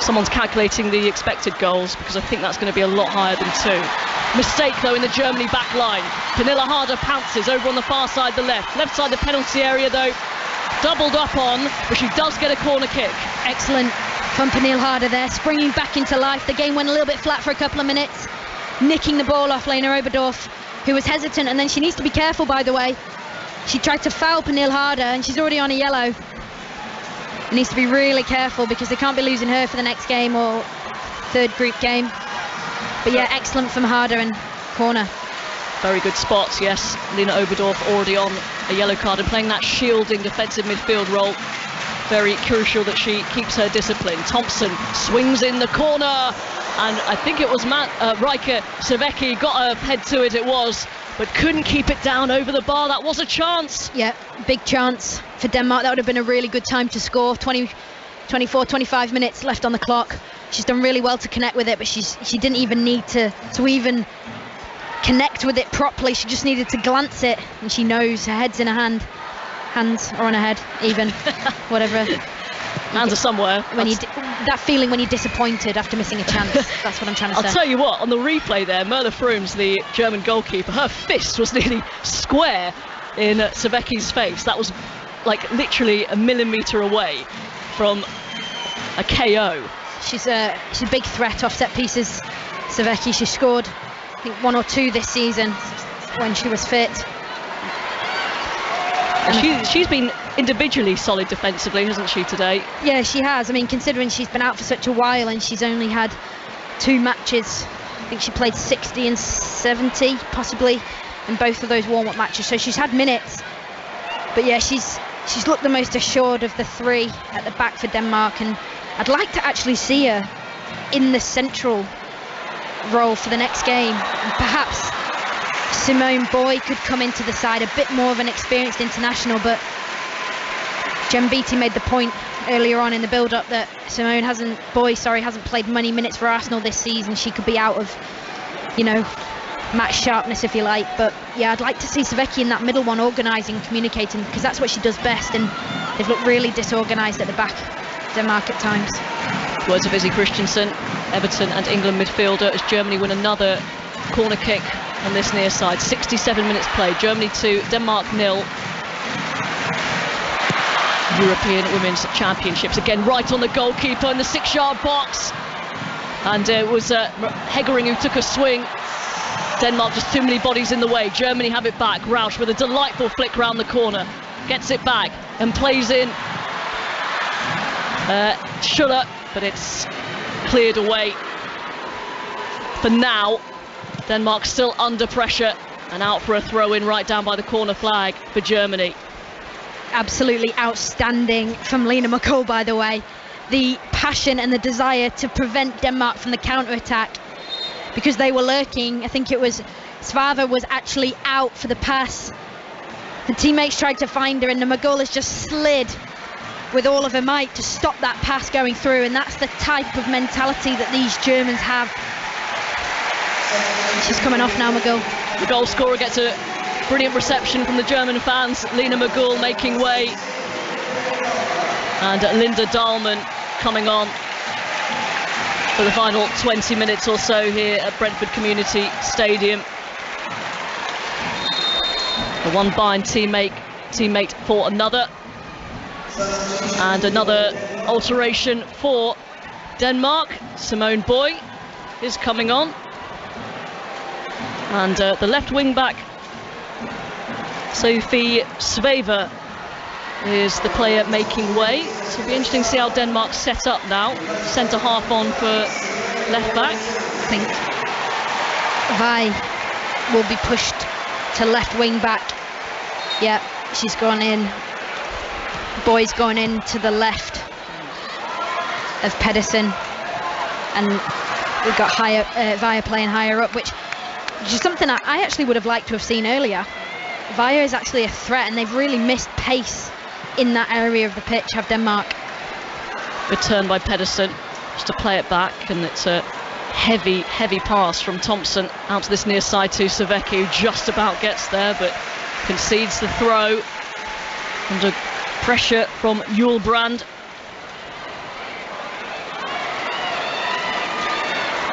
someone's calculating the expected goals, because I think that's going to be a lot higher than 2. Mistake though in the Germany back line. Pernille Harder pounces over on the far side, the left side the penalty area though, doubled up on, but she does get a corner kick. Excellent from Pernille Harder there, springing back into life. The game went a little bit flat for a couple of minutes, nicking the ball off Lena Oberdorf, who was hesitant, and then she needs to be careful, by the way. She tried to foul Pernille Harder and she's already on a yellow. Needs to be really careful because they can't be losing her for the next game or third group game. But yeah, excellent from Harder and corner. Very good spots, yes. Lena Oberdorf already on a yellow card and playing that shielding defensive midfield role. Very crucial that she keeps her discipline. Thompson swings in the corner, and I think it was Rike Savecki got a head to it, but couldn't keep it down over the bar. That was a chance. Yeah, big chance for Denmark. That would have been a really good time to score. 24, 25 minutes left on the clock. She's done really well to connect with it, but she didn't even need to even connect with it properly. She just needed to glance it, and she knows her head's in her hand. Hands are on her head, even, whatever. Hands are somewhere. That feeling when you're disappointed after missing a chance. That's what I'm trying to say. I'll tell you what, on the replay there, Merle Frooms, the German goalkeeper, her fist was nearly square in Savecki's face. That was like literally a millimetre away from a KO. She's a big threat off set pieces, Savecki. She scored, I think, 1 or 2 this season when she was fit. And she's been individually solid defensively, hasn't she, today? Yeah, she has. I mean, considering she's been out for such a while and she's only had 2 matches, I think she played 60 and 70 possibly in both of those warm-up matches, so she's had minutes. But yeah, she's looked the most assured of the 3 at the back for Denmark, and I'd like to actually see her in the central role for the next game. And perhaps Simone Boy could come into the side, a bit more of an experienced international, but Jen Beattie made the point earlier on in the build-up that Boy hasn't played many minutes for Arsenal this season. She could be out of, match sharpness, if you like. But yeah, I'd like to see Savecki in that middle one, organising, communicating, because that's what she does best, and they've looked really disorganised at the back, Denmark, at times. Words of Izzy Christiansen, Everton and England midfielder, as Germany win another corner kick on this near side. 67 minutes played. Germany 2, Denmark 0. European Women's Championships. Again, right on the goalkeeper in the 6-yard box. And it was Heggering who took a swing. Denmark just too many bodies in the way. Germany have it back. Rausch with a delightful flick round the corner. Gets it back and plays in Schuller, but it's cleared away. For now, Denmark still under pressure and out for a throw-in right down by the corner flag for Germany. Absolutely outstanding from Lena McCall, by the way. The passion and the desire to prevent Denmark from the counter-attack, because they were lurking. I think it was Svava was actually out for the pass. The teammates tried to find her, and the McCall has just slid with all of her might to stop that pass going through, and that's the type of mentality that these Germans have. She's coming off now, McGill. The goal scorer gets a brilliant reception from the German fans. Lena McGill making way, and Linda Dahlmann coming on for the final 20 minutes or so here at Brentford Community Stadium. The one Bayern teammate for another, and another alteration for Denmark. Simone Boy is coming on, and the left wing back Sophie Sveva is the player making way. So it'll be interesting to see how Denmark set up now. Centre half on for left back. I think Vi will be pushed to left wing back. Yeah, she's gone in. Boy's gone in to the left of Pedersen, and we've got Via playing higher up, which is something I actually would have liked to have seen earlier. Via is actually a threat, and they've really missed pace in that area of the pitch, have Denmark. Return by Pedersen, just to play it back, and it's a heavy pass from Thompson out to this near side to Savecki, who just about gets there, but concedes the throw under pressure from Hjulbrand.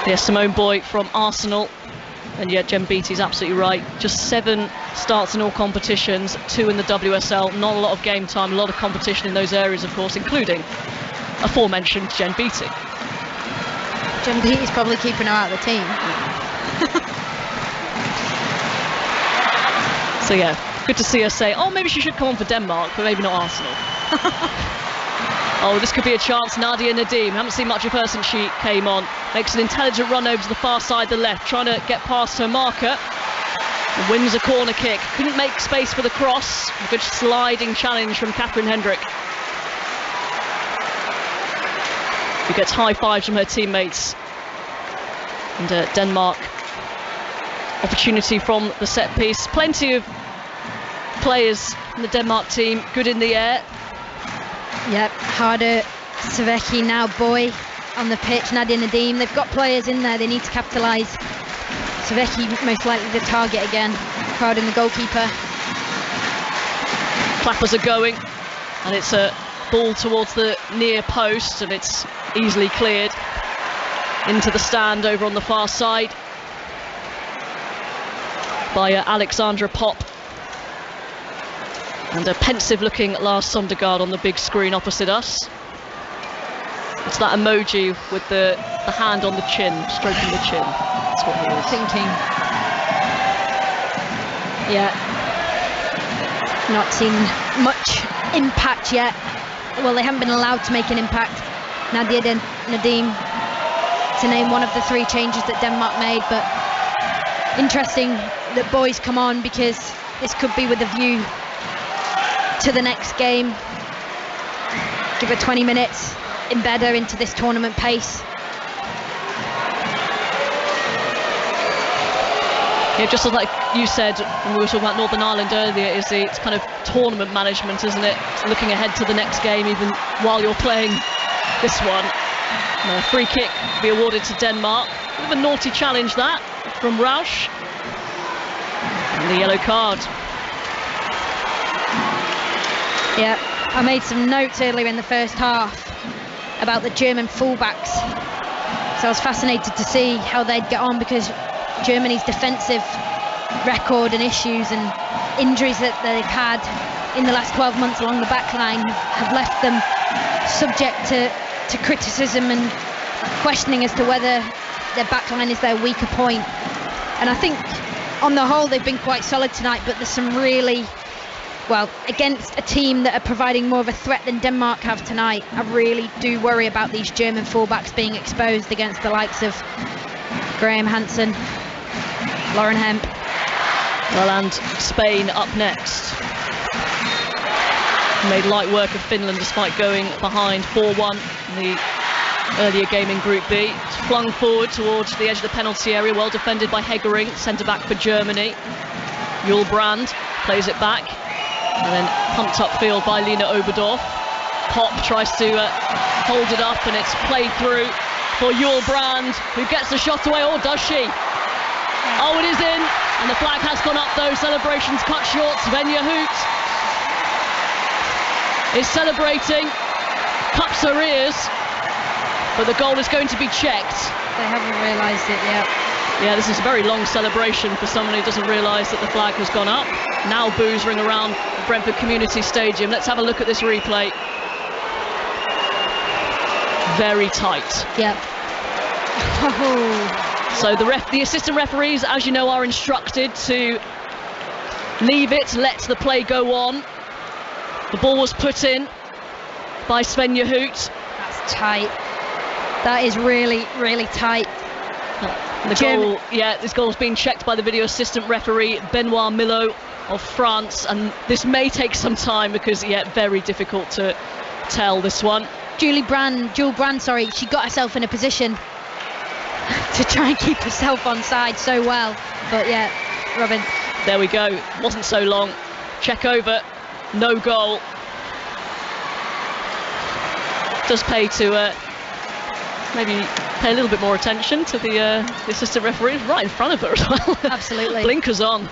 Yeah, Simone Boy from Arsenal. And yet Jen Beattie's absolutely right. Just 7 starts in all competitions, 2 in the WSL. Not a lot of game time, a lot of competition in those areas, of course, including aforementioned Jen Beattie. Jen Beattie's probably keeping her out of the team. So yeah, good to see her say, oh, maybe she should come on for Denmark, but maybe not Arsenal. Oh, this could be a chance. Nadia Nadim, haven't seen much of her since she came on. Makes an intelligent run over to the far side, the left, trying to get past her marker. And wins a corner kick. Couldn't make space for the cross. A good sliding challenge from Catherine Hendrick, who gets high fives from her teammates. And Denmark, opportunity from the set piece. Plenty of players in the Denmark team, good in the air. Yep, Harder, Savecki, now Boy on the pitch, Nadia Nadim. They've got players in there, they need to capitalise. Savecki most likely the target again, crowding the goalkeeper. Clappers are going, and it's a ball towards the near post, and it's easily cleared into the stand over on the far side by Alexandra Popp. And a pensive looking Lars Sondergaard on the big screen opposite us. It's that emoji with the hand on the chin, stroking the chin. That's what he is thinking. Yeah. not seen much impact yet. Well, they haven't been allowed to make an impact. Nadia Nadim, to name one of the 3 changes that Denmark made, but interesting that boys come on, because this could be with a view to the next game. Give her 20 minutes, embed her into this tournament pace. Yeah, just like you said when we were talking about Northern Ireland earlier, it's kind of tournament management, isn't it? It's looking ahead to the next game even while you're playing this one. A free kick be awarded to Denmark. Bit of a naughty challenge that from Rausch. And the yellow card. Yeah, I made some notes earlier in the first half about the German fullbacks. So I was fascinated to see how they'd get on, because Germany's defensive record and issues and injuries that they've had in the last 12 months along the back line have left them subject to criticism and questioning as to whether their back line is their weaker point. And I think on the whole they've been quite solid tonight, but there's some really, well, against a team that are providing more of a threat than Denmark have tonight, I really do worry about these German fullbacks being exposed against the likes of Graham Hansen, Lauren Hemp. Well, and Spain up next. Made light work of Finland despite going behind 4-1 in the earlier game in Group B. It's flung forward towards the edge of the penalty area, well defended by Hegering, centre-back for Germany. Hjulbrand plays it back, and then pumped upfield by Lina Oberdorf. Popp tries to hold it up, and it's played through for Hjulbrand, who gets the shot away, or does she? Oh, it is in, and the flag has gone up though. Celebrations cut short. Svenja Hoot is celebrating, cups her ears, but the goal is going to be checked. They haven't realised it yet. Yeah, this is a very long celebration for someone who doesn't realise that the flag has gone up. Now boos ring around Brentford Community Stadium. Let's have a look at this replay. Very tight. Yep. So the assistant referees, as you know, are instructed to leave it, let the play go on. The ball was put in by Svenja Hoot. That's tight. That is really, really tight. The goal, yeah, this goal has been checked by the video assistant referee Benoit Millot of France, and this may take some time because, yeah, very difficult to tell this one. Jules Brand, she got herself in a position to try and keep herself onside so well, but yeah, Robin. There we go. Wasn't so long. Check over. No goal. Does pay to maybe pay a little bit more attention to the assistant referee, right in front of her as well. Absolutely. Blinkers on.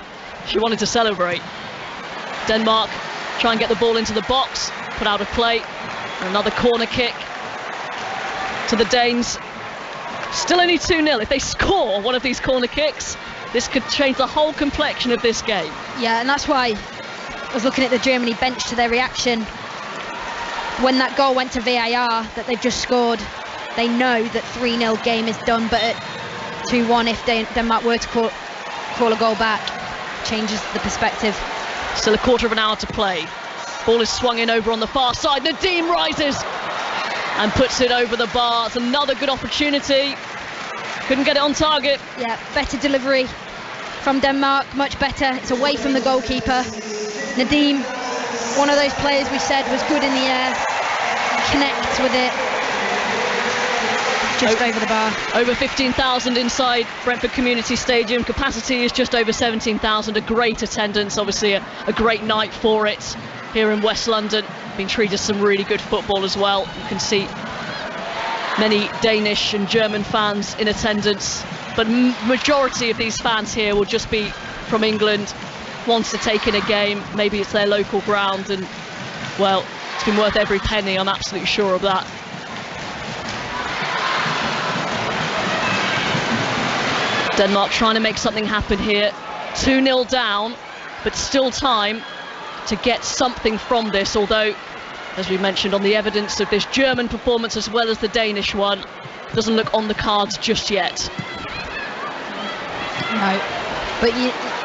She wanted to celebrate. Denmark try and get the ball into the box, put out of play. Another corner kick to the Danes. Still only 2-0. If they score one of these corner kicks, this could change the whole complexion of this game. Yeah, and that's why I was looking at the Germany bench to their reaction when that goal went to VAR that they've just scored. They know that 3-0 game is done, but at 2-1, if Denmark were to call a goal back, changes the perspective. Still a quarter of an hour to play. Ball is swung in over on the far side. Nadim rises and puts it over the bar. It's another good opportunity. Couldn't get it on target. Yeah, better delivery from Denmark, much better. It's away from the goalkeeper. Nadim, one of those players we said was good in the air, connects with it. Just over the bar. Over 15,000 inside Brentford Community Stadium. Capacity is just over 17,000. A great attendance, obviously a great night for it here in West London. Been treated some really good football as well. You can see many Danish and German fans in attendance, but majority of these fans here will just be from England, wants to take in a game. Maybe it's their local ground, and well, it's been worth every penny. I'm absolutely sure of that. Denmark trying to make something happen here. 2-0 down, but still time to get something from this, although, as we mentioned, on the evidence of this German performance as well as the Danish one, doesn't look on the cards just yet. No, but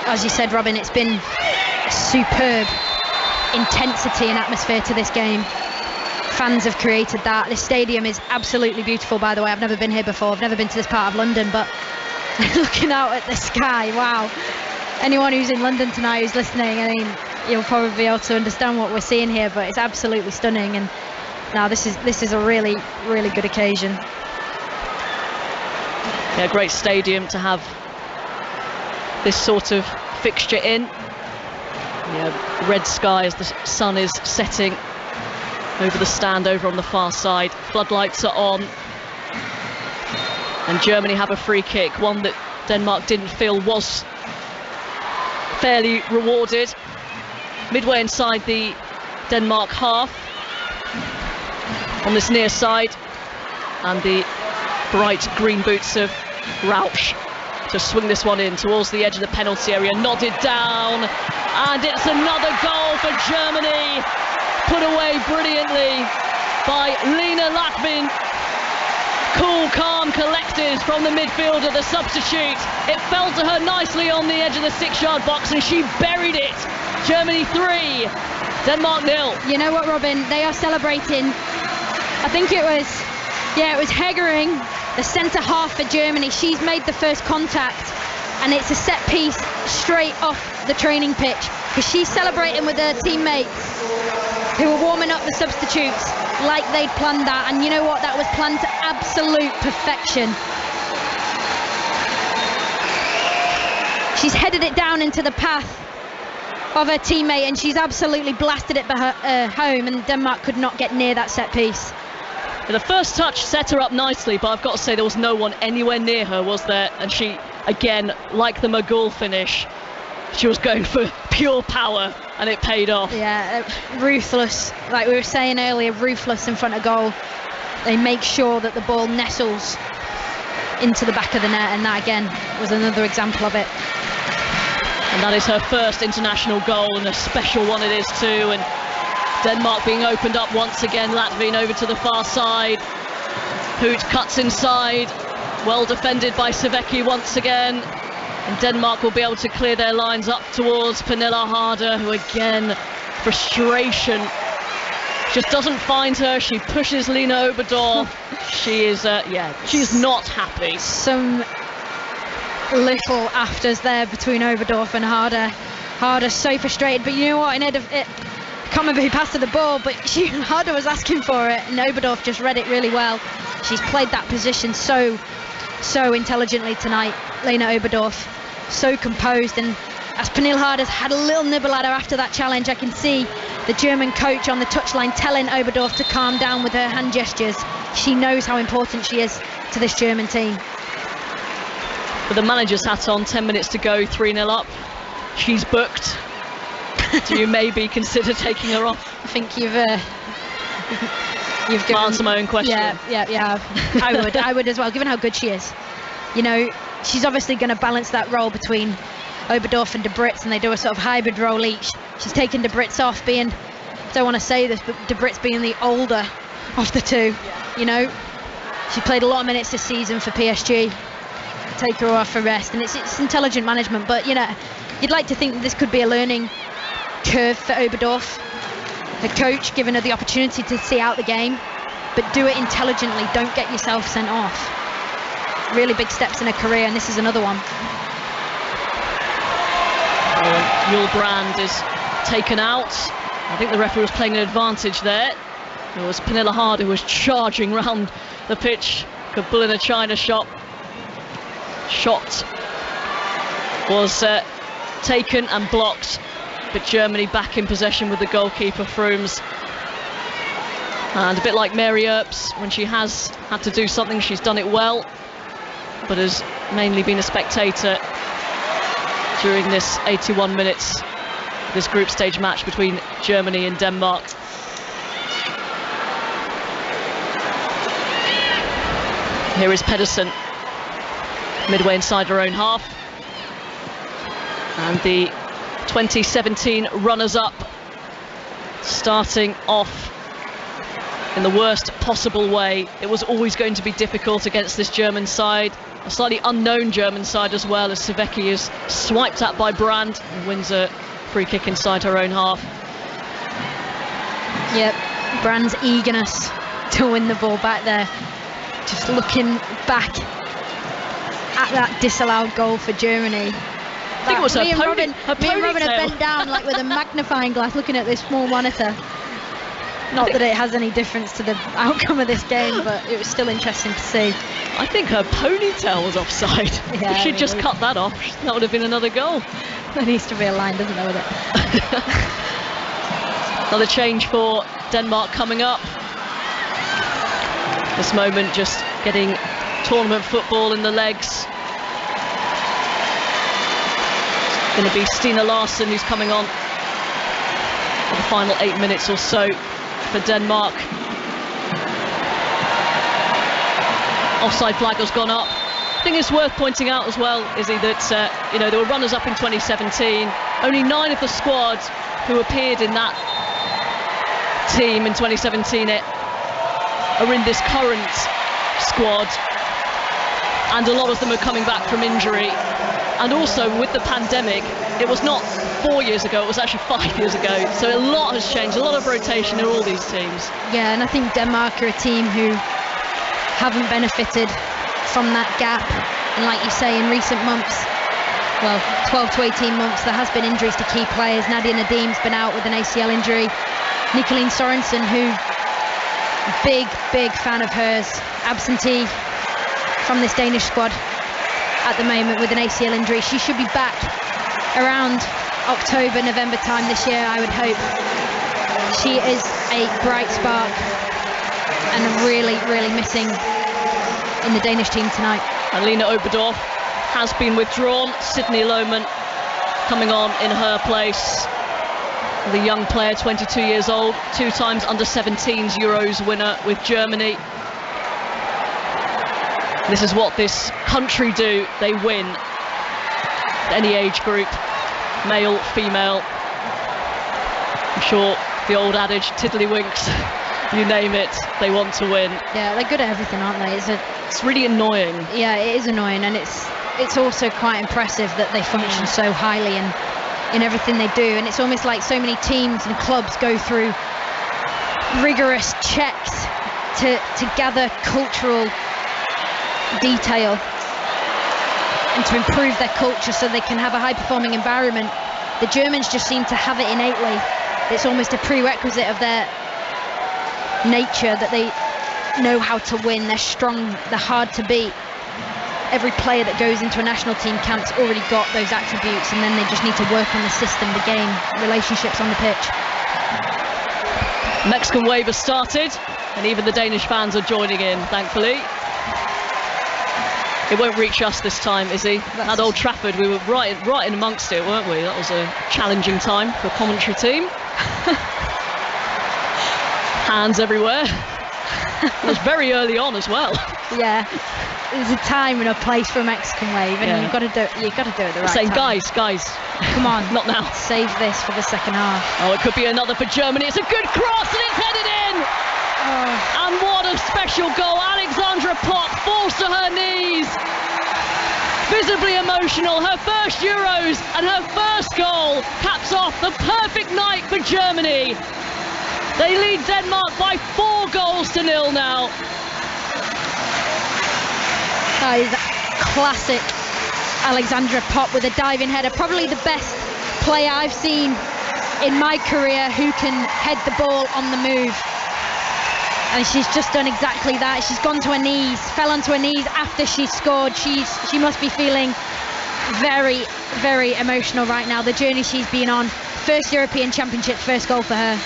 as you said, Robin, it's been a superb intensity and atmosphere to this game. Fans have created that. This stadium is absolutely beautiful, by the way. I've never been here before. I've never been to this part of London, but looking out at the sky, wow. Anyone who's in London tonight who's listening, I mean, you'll probably be able to understand what we're seeing here, but it's absolutely stunning. And now this is a really, really good occasion. Yeah, great stadium to have this sort of fixture in. Yeah, red sky as the sun is setting over the stand over on the far side. Floodlights are on. And Germany have a free kick, one that Denmark didn't feel was fairly rewarded. Midway inside the Denmark half on this near side, and the bright green boots of Rausch to swing this one in towards the edge of the penalty area, nodded down, and it's another goal for Germany, put away brilliantly by Lena Latvin. Cool, calm, collected from the midfielder, the substitute. It fell to her nicely on the edge of the 6-yard box and she buried it. Germany 3, Denmark 0. You know what, Robin? They are celebrating. I think it was Hegering, the centre half for Germany. She's made the first contact and it's a set piece straight off the training pitch because she's celebrating with her teammates who were warming up the substitutes like they'd planned that, and you know what, that was planned to absolute perfection. She's headed it down into the path of her teammate and she's absolutely blasted it home, and Denmark could not get near that set piece. The first touch set her up nicely, but I've got to say there was no one anywhere near her, was there? And she, again, like the Magul finish, she was going for pure power and it paid off. Yeah, ruthless, like we were saying earlier, ruthless in front of goal. They make sure that the ball nestles into the back of the net, and that again was another example of it. And that is her first international goal, and a special one it is too. And Denmark being opened up once again. Latvin over to the far side. Hoot cuts inside, well defended by Savecki once again. And Denmark will be able to clear their lines up towards Pernille Harder, who again, frustration, just doesn't find her. She pushes Lena Oberdorf. She is, she's not happy. Some little afters there between Oberdorf and Harder. Harder so frustrated, but you know what? I can't remember who passed her the ball, but Harder was asking for it, and Oberdorf just read it really well. She's played that position so intelligently tonight, Lena Oberdorf, so composed. And as Pernille Harder's had a little nibble at her after that challenge, I can see the German coach on the touchline telling Oberdorf to calm down with her hand gestures. She knows how important she is to this German team. With the manager's hat on, 10 minutes to go, 3-0 up. She's booked. Do you maybe consider taking her off? I think you've answered my own question. Yeah. I would as well, given how good she is. You know, she's obviously going to balance that role between Oberdorf and De Brits, and they do a sort of hybrid role each. She's taken De Brits off, being, don't want to say this, but De Brits being the older of the two. You know, she played a lot of minutes this season for PSG. Take her off for rest, and it's intelligent management. But you know, you'd like to think that this could be a learning curve for Oberdorf. The coach giving her the opportunity to see out the game, but do it intelligently. Don't get yourself sent off. Really big steps in her career, and this is another one. Yul Brand is taken out. I think the referee was playing an advantage there. It was Pernille Harder who was charging round the pitch. Good bull in a china shop. Shot was taken and blocked, but Germany back in possession with the goalkeeper Frooms. And a bit like Mary Earps, when she has had to do something, she's done it well, but has mainly been a spectator during this 81 minutes, this group stage match between Germany and Denmark. Here is Pedersen, midway inside her own half. And the 2017 runners-up starting off in the worst possible way. It was always going to be difficult against this German side, a slightly unknown German side as well, as Savecki is swiped at by Brand and wins a free kick inside her own half. Yep, Brand's eagerness to win the ball back there. Just looking back at that disallowed goal for Germany. I think it was me and Robin are bent down like with a magnifying glass looking at this small monitor. Not that it has any difference to the outcome of this game, but it was still interesting to see. I think her ponytail was offside. Yeah, She'd just cut that off. That would have been another goal. There needs to be a line, doesn't there, with it? Another change for Denmark coming up. This moment just getting tournament football in the legs. It's going to be Stina Larsson who's coming on for the final 8 minutes or so for Denmark. Offside flag has gone up. I think it's worth pointing out as well, Izzy, that there were runners-up in 2017. Only 9 of the squad who appeared in that team in 2017 are in this current squad, and a lot of them are coming back from injury. And also with the pandemic, it was not 4 years ago, it was actually 5 years ago. So a lot has changed, a lot of rotation in all these teams. Yeah, and I think Denmark are a team who haven't benefited from that gap. And like you say, in recent months, well, 12 to 18 months, there has been injuries to key players. Nadia Nadim's been out with an ACL injury. Nicoline Sorensen, who, big fan of hers, absentee from this Danish squad at the moment with an ACL injury. She should be back around October, November time this year, I would hope. She is a bright spark and really missing in the Danish team tonight. Alina Oberdorf has been withdrawn. Sydney Lohmann coming on in her place. The young player, 22 years old, 2 times under-17s Euros winner with Germany. This is what this country do. They win. Any age group, male, female. I'm sure the old adage, tiddlywinks, you name it, they want to win. Yeah, they're good at everything, aren't they? It's really annoying. Yeah, it is annoying, and it's also quite impressive that they function so highly in everything they do. And it's almost like so many teams and clubs go through rigorous checks to gather cultural detail and to improve their culture so they can have a high-performing environment. The Germans just seem to have it innately. It's almost a prerequisite of their nature that they know how to win. They're strong, they're hard to beat. Every player that goes into a national team camp's already got those attributes, and then they just need to work on the system, the game, relationships on the pitch. Mexican wave has started, and even the Danish fans are joining in, thankfully. It won't reach us this time, Izzy. At Old Trafford, we were right in amongst it, weren't we? That was a challenging time for a commentary team. Hands everywhere. It was very early on as well. Yeah, there's a time and a place for a Mexican wave, and you've got to do it the right saying, time. guys, come on, not now. Save this for the second half. Oh, it could be another for Germany. It's a good cross, and it's headed in. Oh. And what a special goal! Alexandra Popp falls to her knees, visibly emotional. Her first Euros and her first goal caps off the perfect night for Germany. They lead Denmark by 4 goals to 0 now. That is classic Alexandra Popp with a diving header. Probably the best player I've seen in my career who can head the ball on the move. And she's just done exactly that. She's gone to her knees, fell onto her knees after she scored. She must be feeling very emotional right now. The journey she's been on. First European Championship, first goal for her.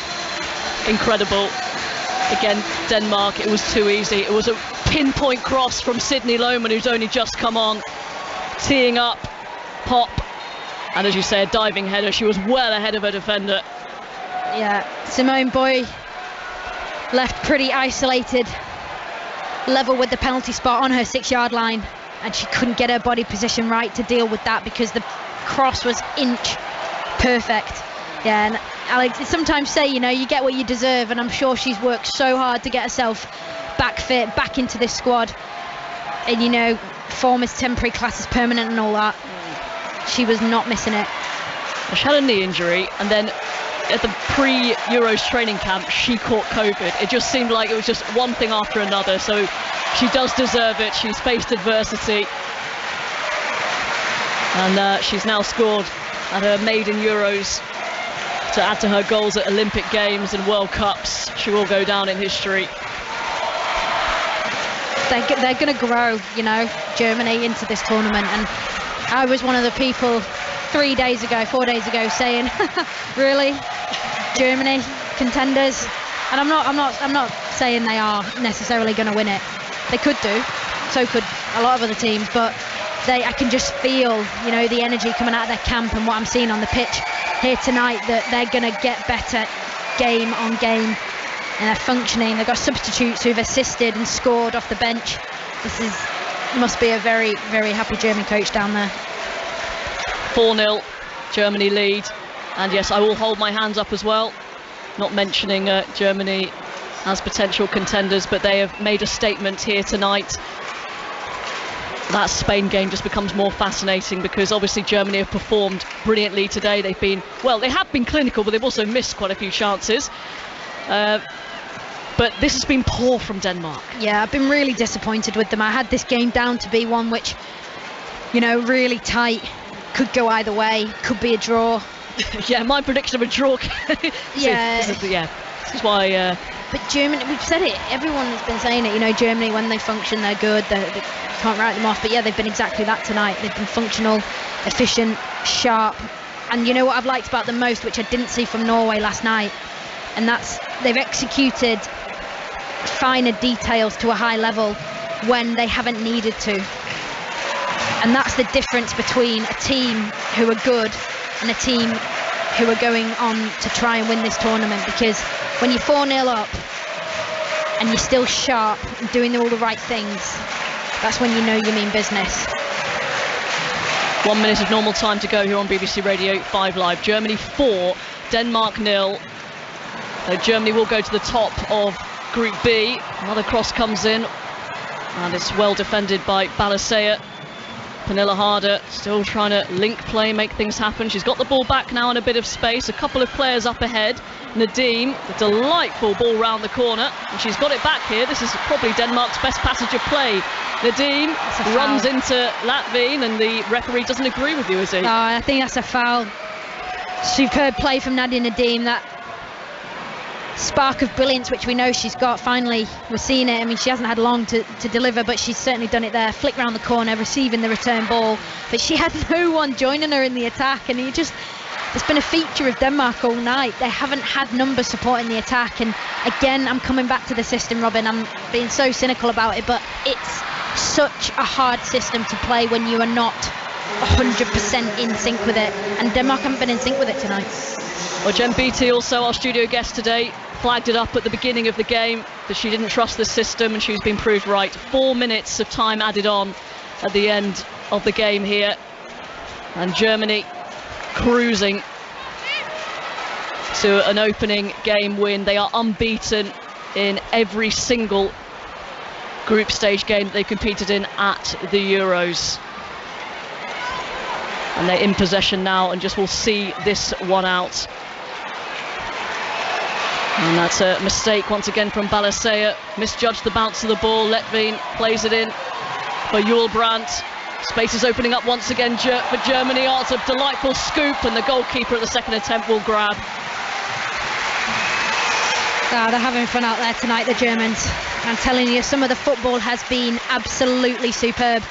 Incredible. Again, Denmark, it was too easy. It was a pinpoint cross from Sydney Lohmann, who's only just come on, teeing up Popp, and as you say, a diving header. She was well ahead of her defender. Yeah, Simone Boy left pretty isolated, level with the penalty spot on her 6-yard line, and she couldn't get her body position right to deal with that because the cross was inch perfect. Yeah, and Alex, sometimes say, you get what you deserve, and I'm sure she's worked so hard to get herself back fit, back into this squad. And form is temporary, class is permanent and all that. She was not missing it. She had a knee injury, and then at the pre-Euros training camp, she caught COVID. It just seemed like it was just one thing after another. So she does deserve it. She's faced adversity. And she's now scored at her maiden Euros to add to her goals at Olympic Games and World Cups. She will go down in history. They're going to grow, you know, Germany into this tournament. And I was one of the people 4 days ago saying, really, Germany contenders? And I'm not saying they are necessarily going to win it. They could do. So could a lot of other teams, but I can just feel, you know, the energy coming out of their camp and what I'm seeing on the pitch here tonight, that they're going to get better game on game, and they're functioning. They've got substitutes who've assisted and scored off the bench. Must be a very, very happy German coach down there. 4-0, Germany lead. And yes, I will hold my hands up as well, not mentioning Germany as potential contenders, but they have made a statement here tonight. That Spain game just becomes more fascinating because obviously Germany have performed brilliantly today. They have been clinical, but they've also missed quite a few chances. But this has been poor from Denmark. Yeah, I've been really disappointed with them. I had this game down to be one which, you know, really tight, could go either way, could be a draw. Yeah, my prediction of a draw. Yeah. This is why. But Germany, we've said it, everyone has been saying it, you know, Germany, when they function, they're good, they can't write them off. But yeah, they've been exactly that tonight. They've been functional, efficient, sharp. And you know what I've liked about them most, which I didn't see from Norway last night, and that's they've executed finer details to a high level when they haven't needed to. And that's the difference between a team who are good and a team who are going on to try and win this tournament, because when you're 4-0 up and you're still sharp and doing all the right things, that's when you know you mean business. 1 minute of normal time to go here on BBC Radio 5 Live. Germany 4, Denmark 0. Germany will go to the top of Group B. Another cross comes in, and it's well defended by Balasea. Pernille Harder still trying to link play, make things happen. She's got the ball back now in a bit of space. A couple of players up ahead. Nadim, the delightful ball round the corner, and she's got it back here. This is probably Denmark's best passage of play. Nadim runs into Latvin, and the referee doesn't agree with you, is he? Oh, I think that's a foul. Superb play from Nadia Nadim. That spark of brilliance which we know she's got, finally we're seeing it. I mean, she hasn't had long to deliver, but she's certainly done it there. Flick round the corner, receiving the return ball, but she had no one joining her in the attack, and it's been a feature of Denmark all night. They haven't had numbers supporting the attack, and again, I'm coming back to the system, Robin. I'm being so cynical about it, but it's such a hard system to play when you are not 100% in sync with it, and Denmark haven't been in sync with it tonight. Well, Jen Beattie, also our studio guest today, flagged it up at the beginning of the game that she didn't trust the system, and she's been proved right. 4 minutes of time added on at the end of the game here, and Germany cruising to an opening game win. They are unbeaten in every single group stage game that they competed in at the Euros. And they're in possession now, and just will see this one out. And that's a mistake once again from Balasea. Misjudged the bounce of the ball. Letvin plays it in for Hjulbrandt. Space is opening up once again for Germany. Oh, it's a delightful scoop, and the goalkeeper at the second attempt will grab. Oh, they're having fun out there tonight, the Germans. I'm telling you, some of the football has been absolutely superb.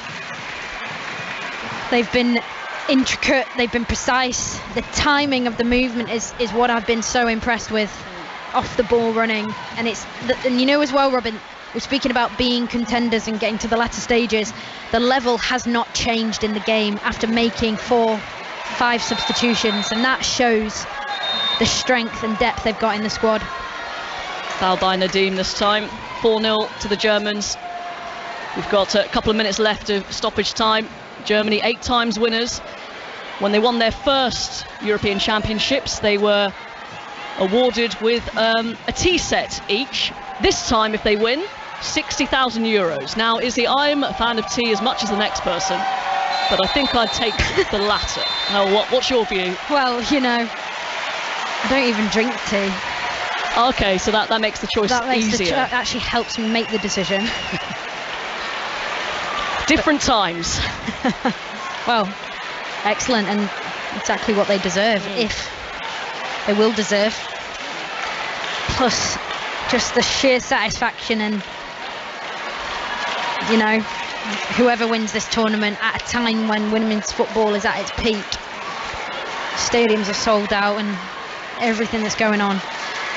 They've been intricate, they've been precise. The timing of the movement is what I've been so impressed with. Off the ball running, and you know as well, Robin, we're speaking about being contenders and getting to the latter stages. The level has not changed in the game after making 4-5 substitutions, and that shows the strength and depth they've got in the squad. Foul by Nadim this time. 4-0 to the Germans. We've got a couple of minutes left of stoppage time. Germany 8 times winners. When they won their first European Championships, they were awarded with a tea set each. This time, if they win, 60,000 euros. Now, Izzy, I'm a fan of tea as much as the next person, but I think I'd take the latter. Now, what's your view? Well, you know, I don't even drink tea. Okay, so that makes the choice easier. That actually helps me make the decision. Different times. Well, excellent, and exactly what they deserve, if they will deserve. Plus, just the sheer satisfaction and, you know, whoever wins this tournament at a time when women's football is at its peak, stadiums are sold out and everything that's going on,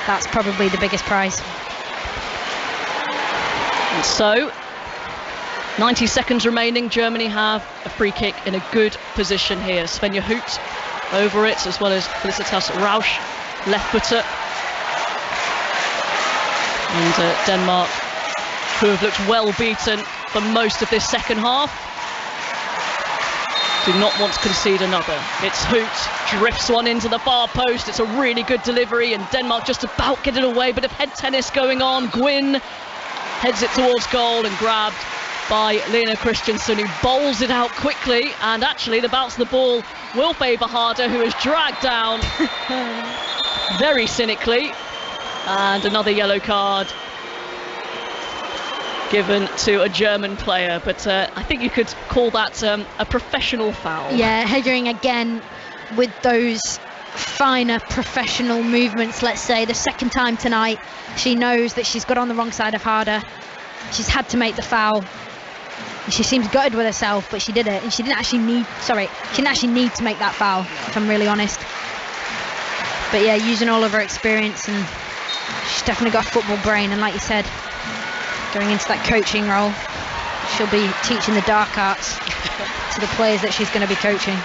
that's probably the biggest prize. And so, 90 seconds remaining. Germany have a free kick in a good position here. Svenja Hoot over it, as well as Felicitas Rausch, left footer. And Denmark, who have looked well beaten for most of this second half, do not want to concede another. It's Hoot, drifts one into the far post. It's a really good delivery, and Denmark just about get it away. Bit of head tennis going on. Gwyn heads it towards goal and grabbed by Lena Christensen, who bowls it out quickly, and actually the bounce of the ball will favour Harder, who is dragged down very cynically, and another yellow card given to a German player, but I think you could call that a professional foul. Yeah, Hegering again with those finer professional movements, let's say. The second time tonight, she knows that she's got on the wrong side of Harder. She's had to make the foul. She seems gutted with herself, but she did it, and she didn't actually need to make that foul, if I'm really honest. But yeah, using all of her experience, and she's definitely got a football brain, and like you said, going into that coaching role, she'll be teaching the dark arts to the players that she's going to be coaching.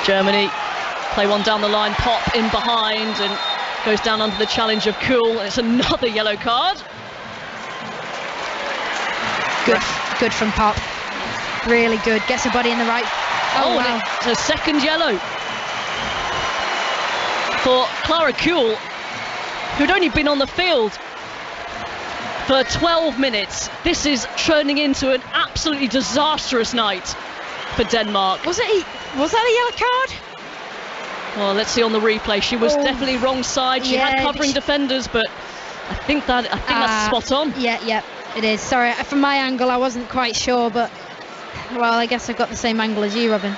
Germany play one down the line, Popp in behind, and goes down under the challenge of Kuhl, and it's another yellow card. Good from Popp. Really good. Gets her body in the right. Oh wow. It's a second yellow for Clara Kuhl, who'd only been on the field for 12 minutes. This is turning into an absolutely disastrous night for Denmark. Was that a yellow card? Well, let's see on the replay. She was definitely wrong side. She had covering defenders, but I think that's spot on. Yeah, it is. Sorry, from my angle I wasn't quite sure, but well, I guess I've got the same angle as you, Robin.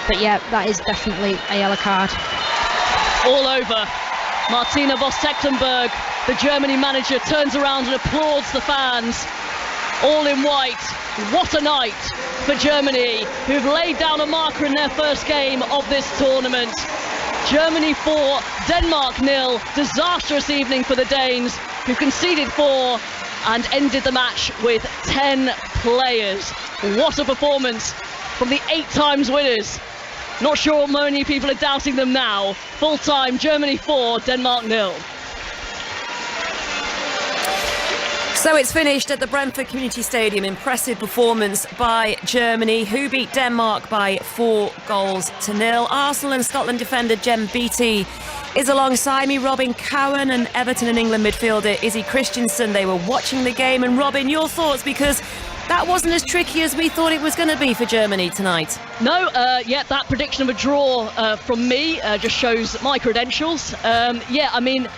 But yeah, that is definitely a yellow card. All over. Martina Voss-Tecklenburg, the Germany manager, turns around and applauds the fans, all in white. What a night for Germany, who've laid down a marker in their first game of this tournament. Germany 4, Denmark 0. Disastrous evening for the Danes, who conceded 4 and ended the match with 10 players. What a performance from the 8 times winners. Not sure many people are doubting them now. Full time, Germany 4, Denmark 0. So it's finished at the Brentford Community Stadium. Impressive performance by Germany, who beat Denmark by 4-0. Arsenal and Scotland defender Jem Beattie is alongside me. Robin Cowan and Everton and England midfielder Izzy Christiansen. They were watching the game. And Robin, your thoughts, because that wasn't as tricky as we thought it was going to be for Germany tonight. No, that prediction of a draw from me just shows my credentials. I mean,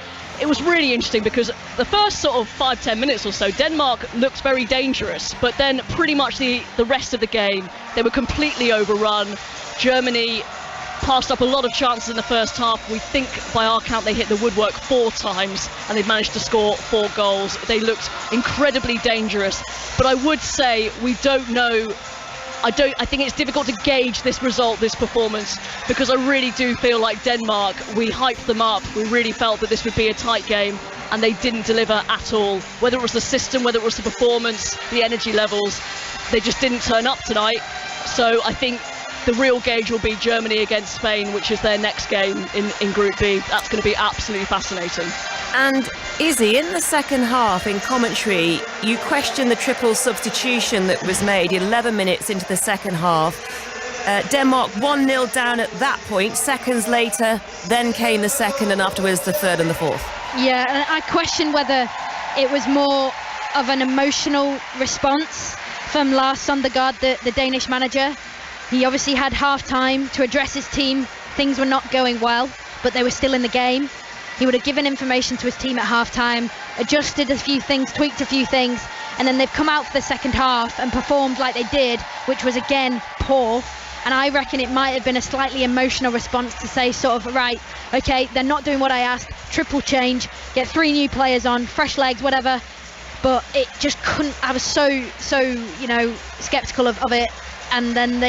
it was really interesting because the first sort of 5-10 minutes or so, Denmark looked very dangerous, but then pretty much the rest of the game, they were completely overrun. Germany passed up a lot of chances in the first half. We think by our count they hit the woodwork 4 times and they've managed to score 4 goals. They looked incredibly dangerous, but I would say we don't know. I think it's difficult to gauge this result, this performance, because I really do feel like Denmark, we hyped them up. We really felt that this would be a tight game, and they didn't deliver at all. Whether it was the system, whether it was the performance, the energy levels, they just didn't turn up tonight. So I think the real gauge will be Germany against Spain, which is their next game in Group B. That's going to be absolutely fascinating. And Izzy, in the second half, in commentary, you questioned the triple substitution that was made 11 minutes into the second half. Denmark 1-0 down at that point. Seconds later, then came the second, and afterwards the third and the fourth. Yeah, and I question whether it was more of an emotional response from Lars Sondergaard, the Danish manager. He obviously had half-time to address his team things were not going well, but they were still in the game. He would have given information to his team at half-time, adjusted a few things, tweaked a few things, and then they've come out for the second half and performed like they did, which was again poor. And I reckon it might have been a slightly emotional response to say sort of, right, okay, they're not doing what I asked, triple change, get 3 new players on, fresh legs, whatever. But it just couldn't. I was so sceptical of it. And then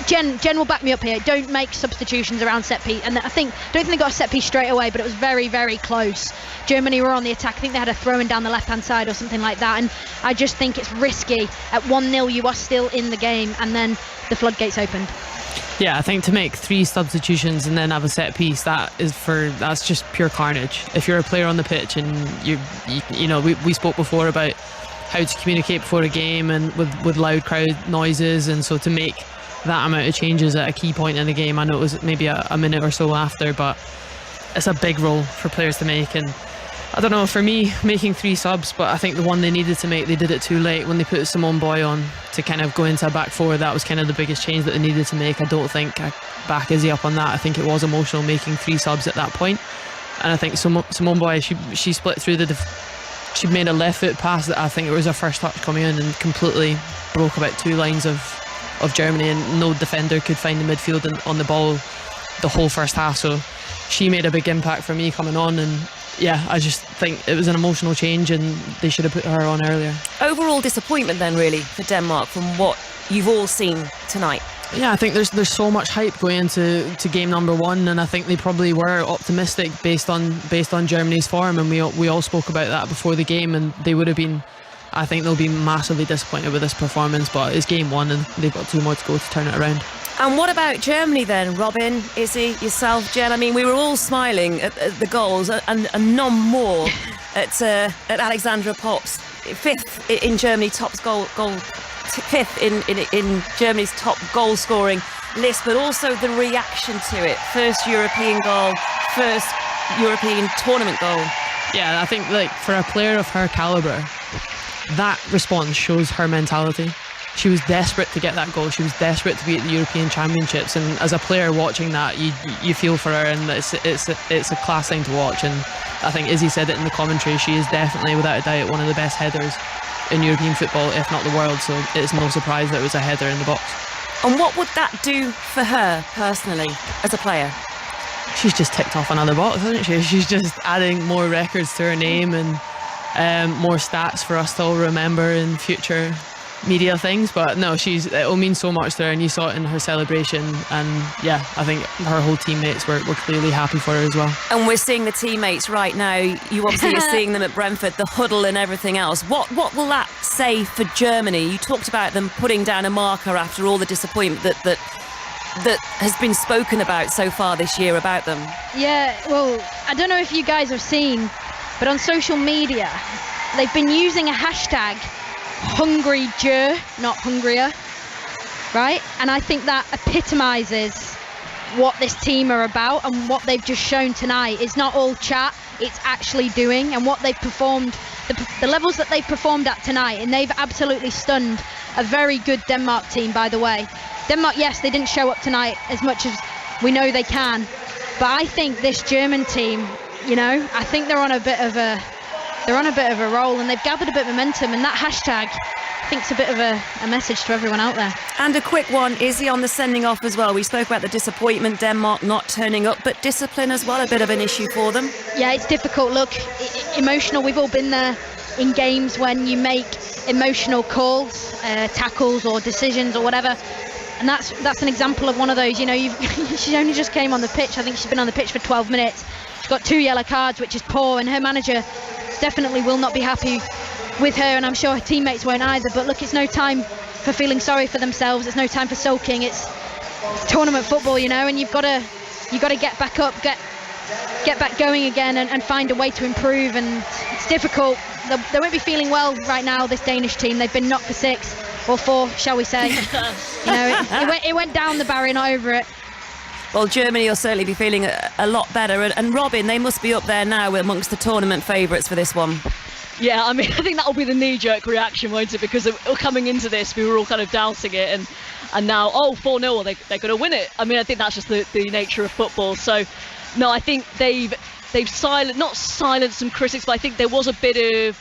Jen will back me up here. Don't make substitutions around set piece. And don't think they got a set piece straight away, but it was very, very close. Germany were on the attack. I think they had a throw-in down the left-hand side or something like that. And I just think it's risky. At 1-0, you are still in the game, and then the floodgates opened. Yeah, I think to make 3 substitutions and then have a set piece, that's just pure carnage. If you're a player on the pitch and we spoke before about how to communicate before a game and with loud crowd noises, and so to make that amount of changes at a key point in the game, I know it was maybe a minute or so after, but it's a big role for players to make. And I don't know, for me, making 3 subs, but I think the one they needed to make, they did it too late when they put Simone Boy on to kind of go into a back 4. That was kind of the biggest change that they needed to make. I don't think I back Izzy up on that. I think it was emotional making 3 subs at that point. And I think Simone Boy, she split through she made a left foot pass that I think it was her first touch coming in and completely broke about 2 lines of Germany, and no defender could find the midfield on the ball the whole first half. So she made a big impact for me coming on, and yeah, I just think it was an emotional change and they should have put her on earlier. Overall disappointment then really for Denmark from what you've all seen tonight? Yeah, I think there's so much hype going into game number 1, and I think they probably were optimistic based on Germany's form, and we all spoke about that before the game, and they would have been. I think they'll be massively disappointed with this performance, but it's game 1 and they've got 2 more to go to turn it around. And what about Germany then, Robin, Izzy, yourself, Jen? I mean, we were all smiling at the goals, and none more at Alexandra Popp's 5th in Germany tops goal 5th in Germany's top goal scoring list, but also the reaction to it. First European goal, first European tournament goal. Yeah, I think for a player of her calibre, that response shows her mentality. She was desperate to get that goal. She was desperate to be at the European Championships, and as a player watching that, you feel for her, and it's a class thing to watch. And I think Izzy said it in the commentary, she is definitely, without a doubt, one of the best headers in European football, if not the world, so it's no surprise that it was a header in the box. And what would that do for her personally as a player? She's just ticked off another box, hasn't she? She's just adding more records to her name and more stats for us to all remember in future media things. But no, it will mean so much to her, and you saw it in her celebration. And yeah, I think her whole teammates were clearly happy for her as well. And we're seeing the teammates right now. You obviously are seeing them at Brentford, the huddle and everything else. What will that say for Germany? You talked about them putting down a marker after all the disappointment that has been spoken about so far this year about them. Yeah, well, I don't know if you guys have seen, but on social media they've been using a hashtag HungryJer, not hungrier, right? And I think that epitomises what this team are about, and what they've just shown tonight is not all chat, it's actually doing. And what they've performed, the levels that they've performed at tonight, and they've absolutely stunned a very good Denmark team, by the way. Denmark, yes, they didn't show up tonight as much as we know they can, but I think this German team, I think they're on a bit of a roll, and they've gathered a bit of momentum, and that hashtag, I think, is a bit of a message to everyone out there. And a quick one, Izzy, on the sending off as well. We spoke about the disappointment, Denmark not turning up, but discipline as well, a bit of an issue for them. Yeah, it's difficult. Look, emotional, we've all been there in games when you make emotional calls, tackles or decisions or whatever. And that's an example of one of those. She only just came on the pitch. I think she's been on the pitch for 12 minutes. She's got 2 yellow cards, which is poor, and her manager definitely will not be happy with her, and I'm sure her teammates won't either. But look, it's no time for feeling sorry for themselves. It's no time for sulking. It's tournament football, and you've got to get back up, get back going again, and find a way to improve. And it's difficult. They won't be feeling well right now, this Danish team. They've been knocked for 6 or 4, shall we say. It went down the barrier, not over it. Well, Germany will certainly be feeling a lot better. And Robin, they must be up there now amongst the tournament favourites for this one. Yeah, I mean, I think that'll be the knee-jerk reaction, won't it? Because coming into this, we were all kind of doubting it, and and now 4-0, they're going to win it. I mean, I think that's just the nature of football. So no, I think they've not silenced some critics, but I think there was a bit of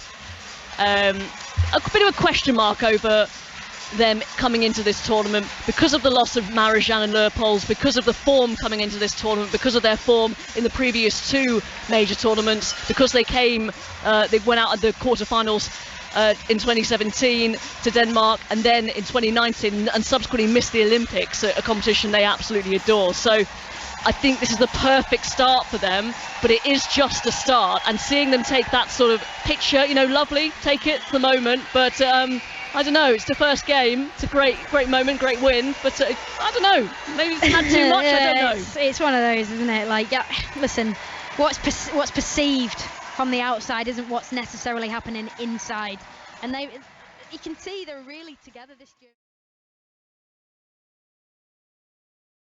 a question mark over them coming into this tournament because of the loss of Marijan and Leupolz, because of the form coming into this tournament, because of their form in the previous 2 major tournaments, because they went out at the quarterfinals in 2017 to Denmark, and then in 2019 and subsequently missed the Olympics, a competition they absolutely adore. So I think this is the perfect start for them, but it is just a start, and seeing them take that sort of picture, lovely, take it for the moment, but I don't know, it's the first game, it's a great moment, great win, but I don't know, maybe it's had too much, I don't know. It's one of those, isn't it? Like, yeah, listen, what's perceived from the outside isn't what's necessarily happening inside, and you can see they're really together this year.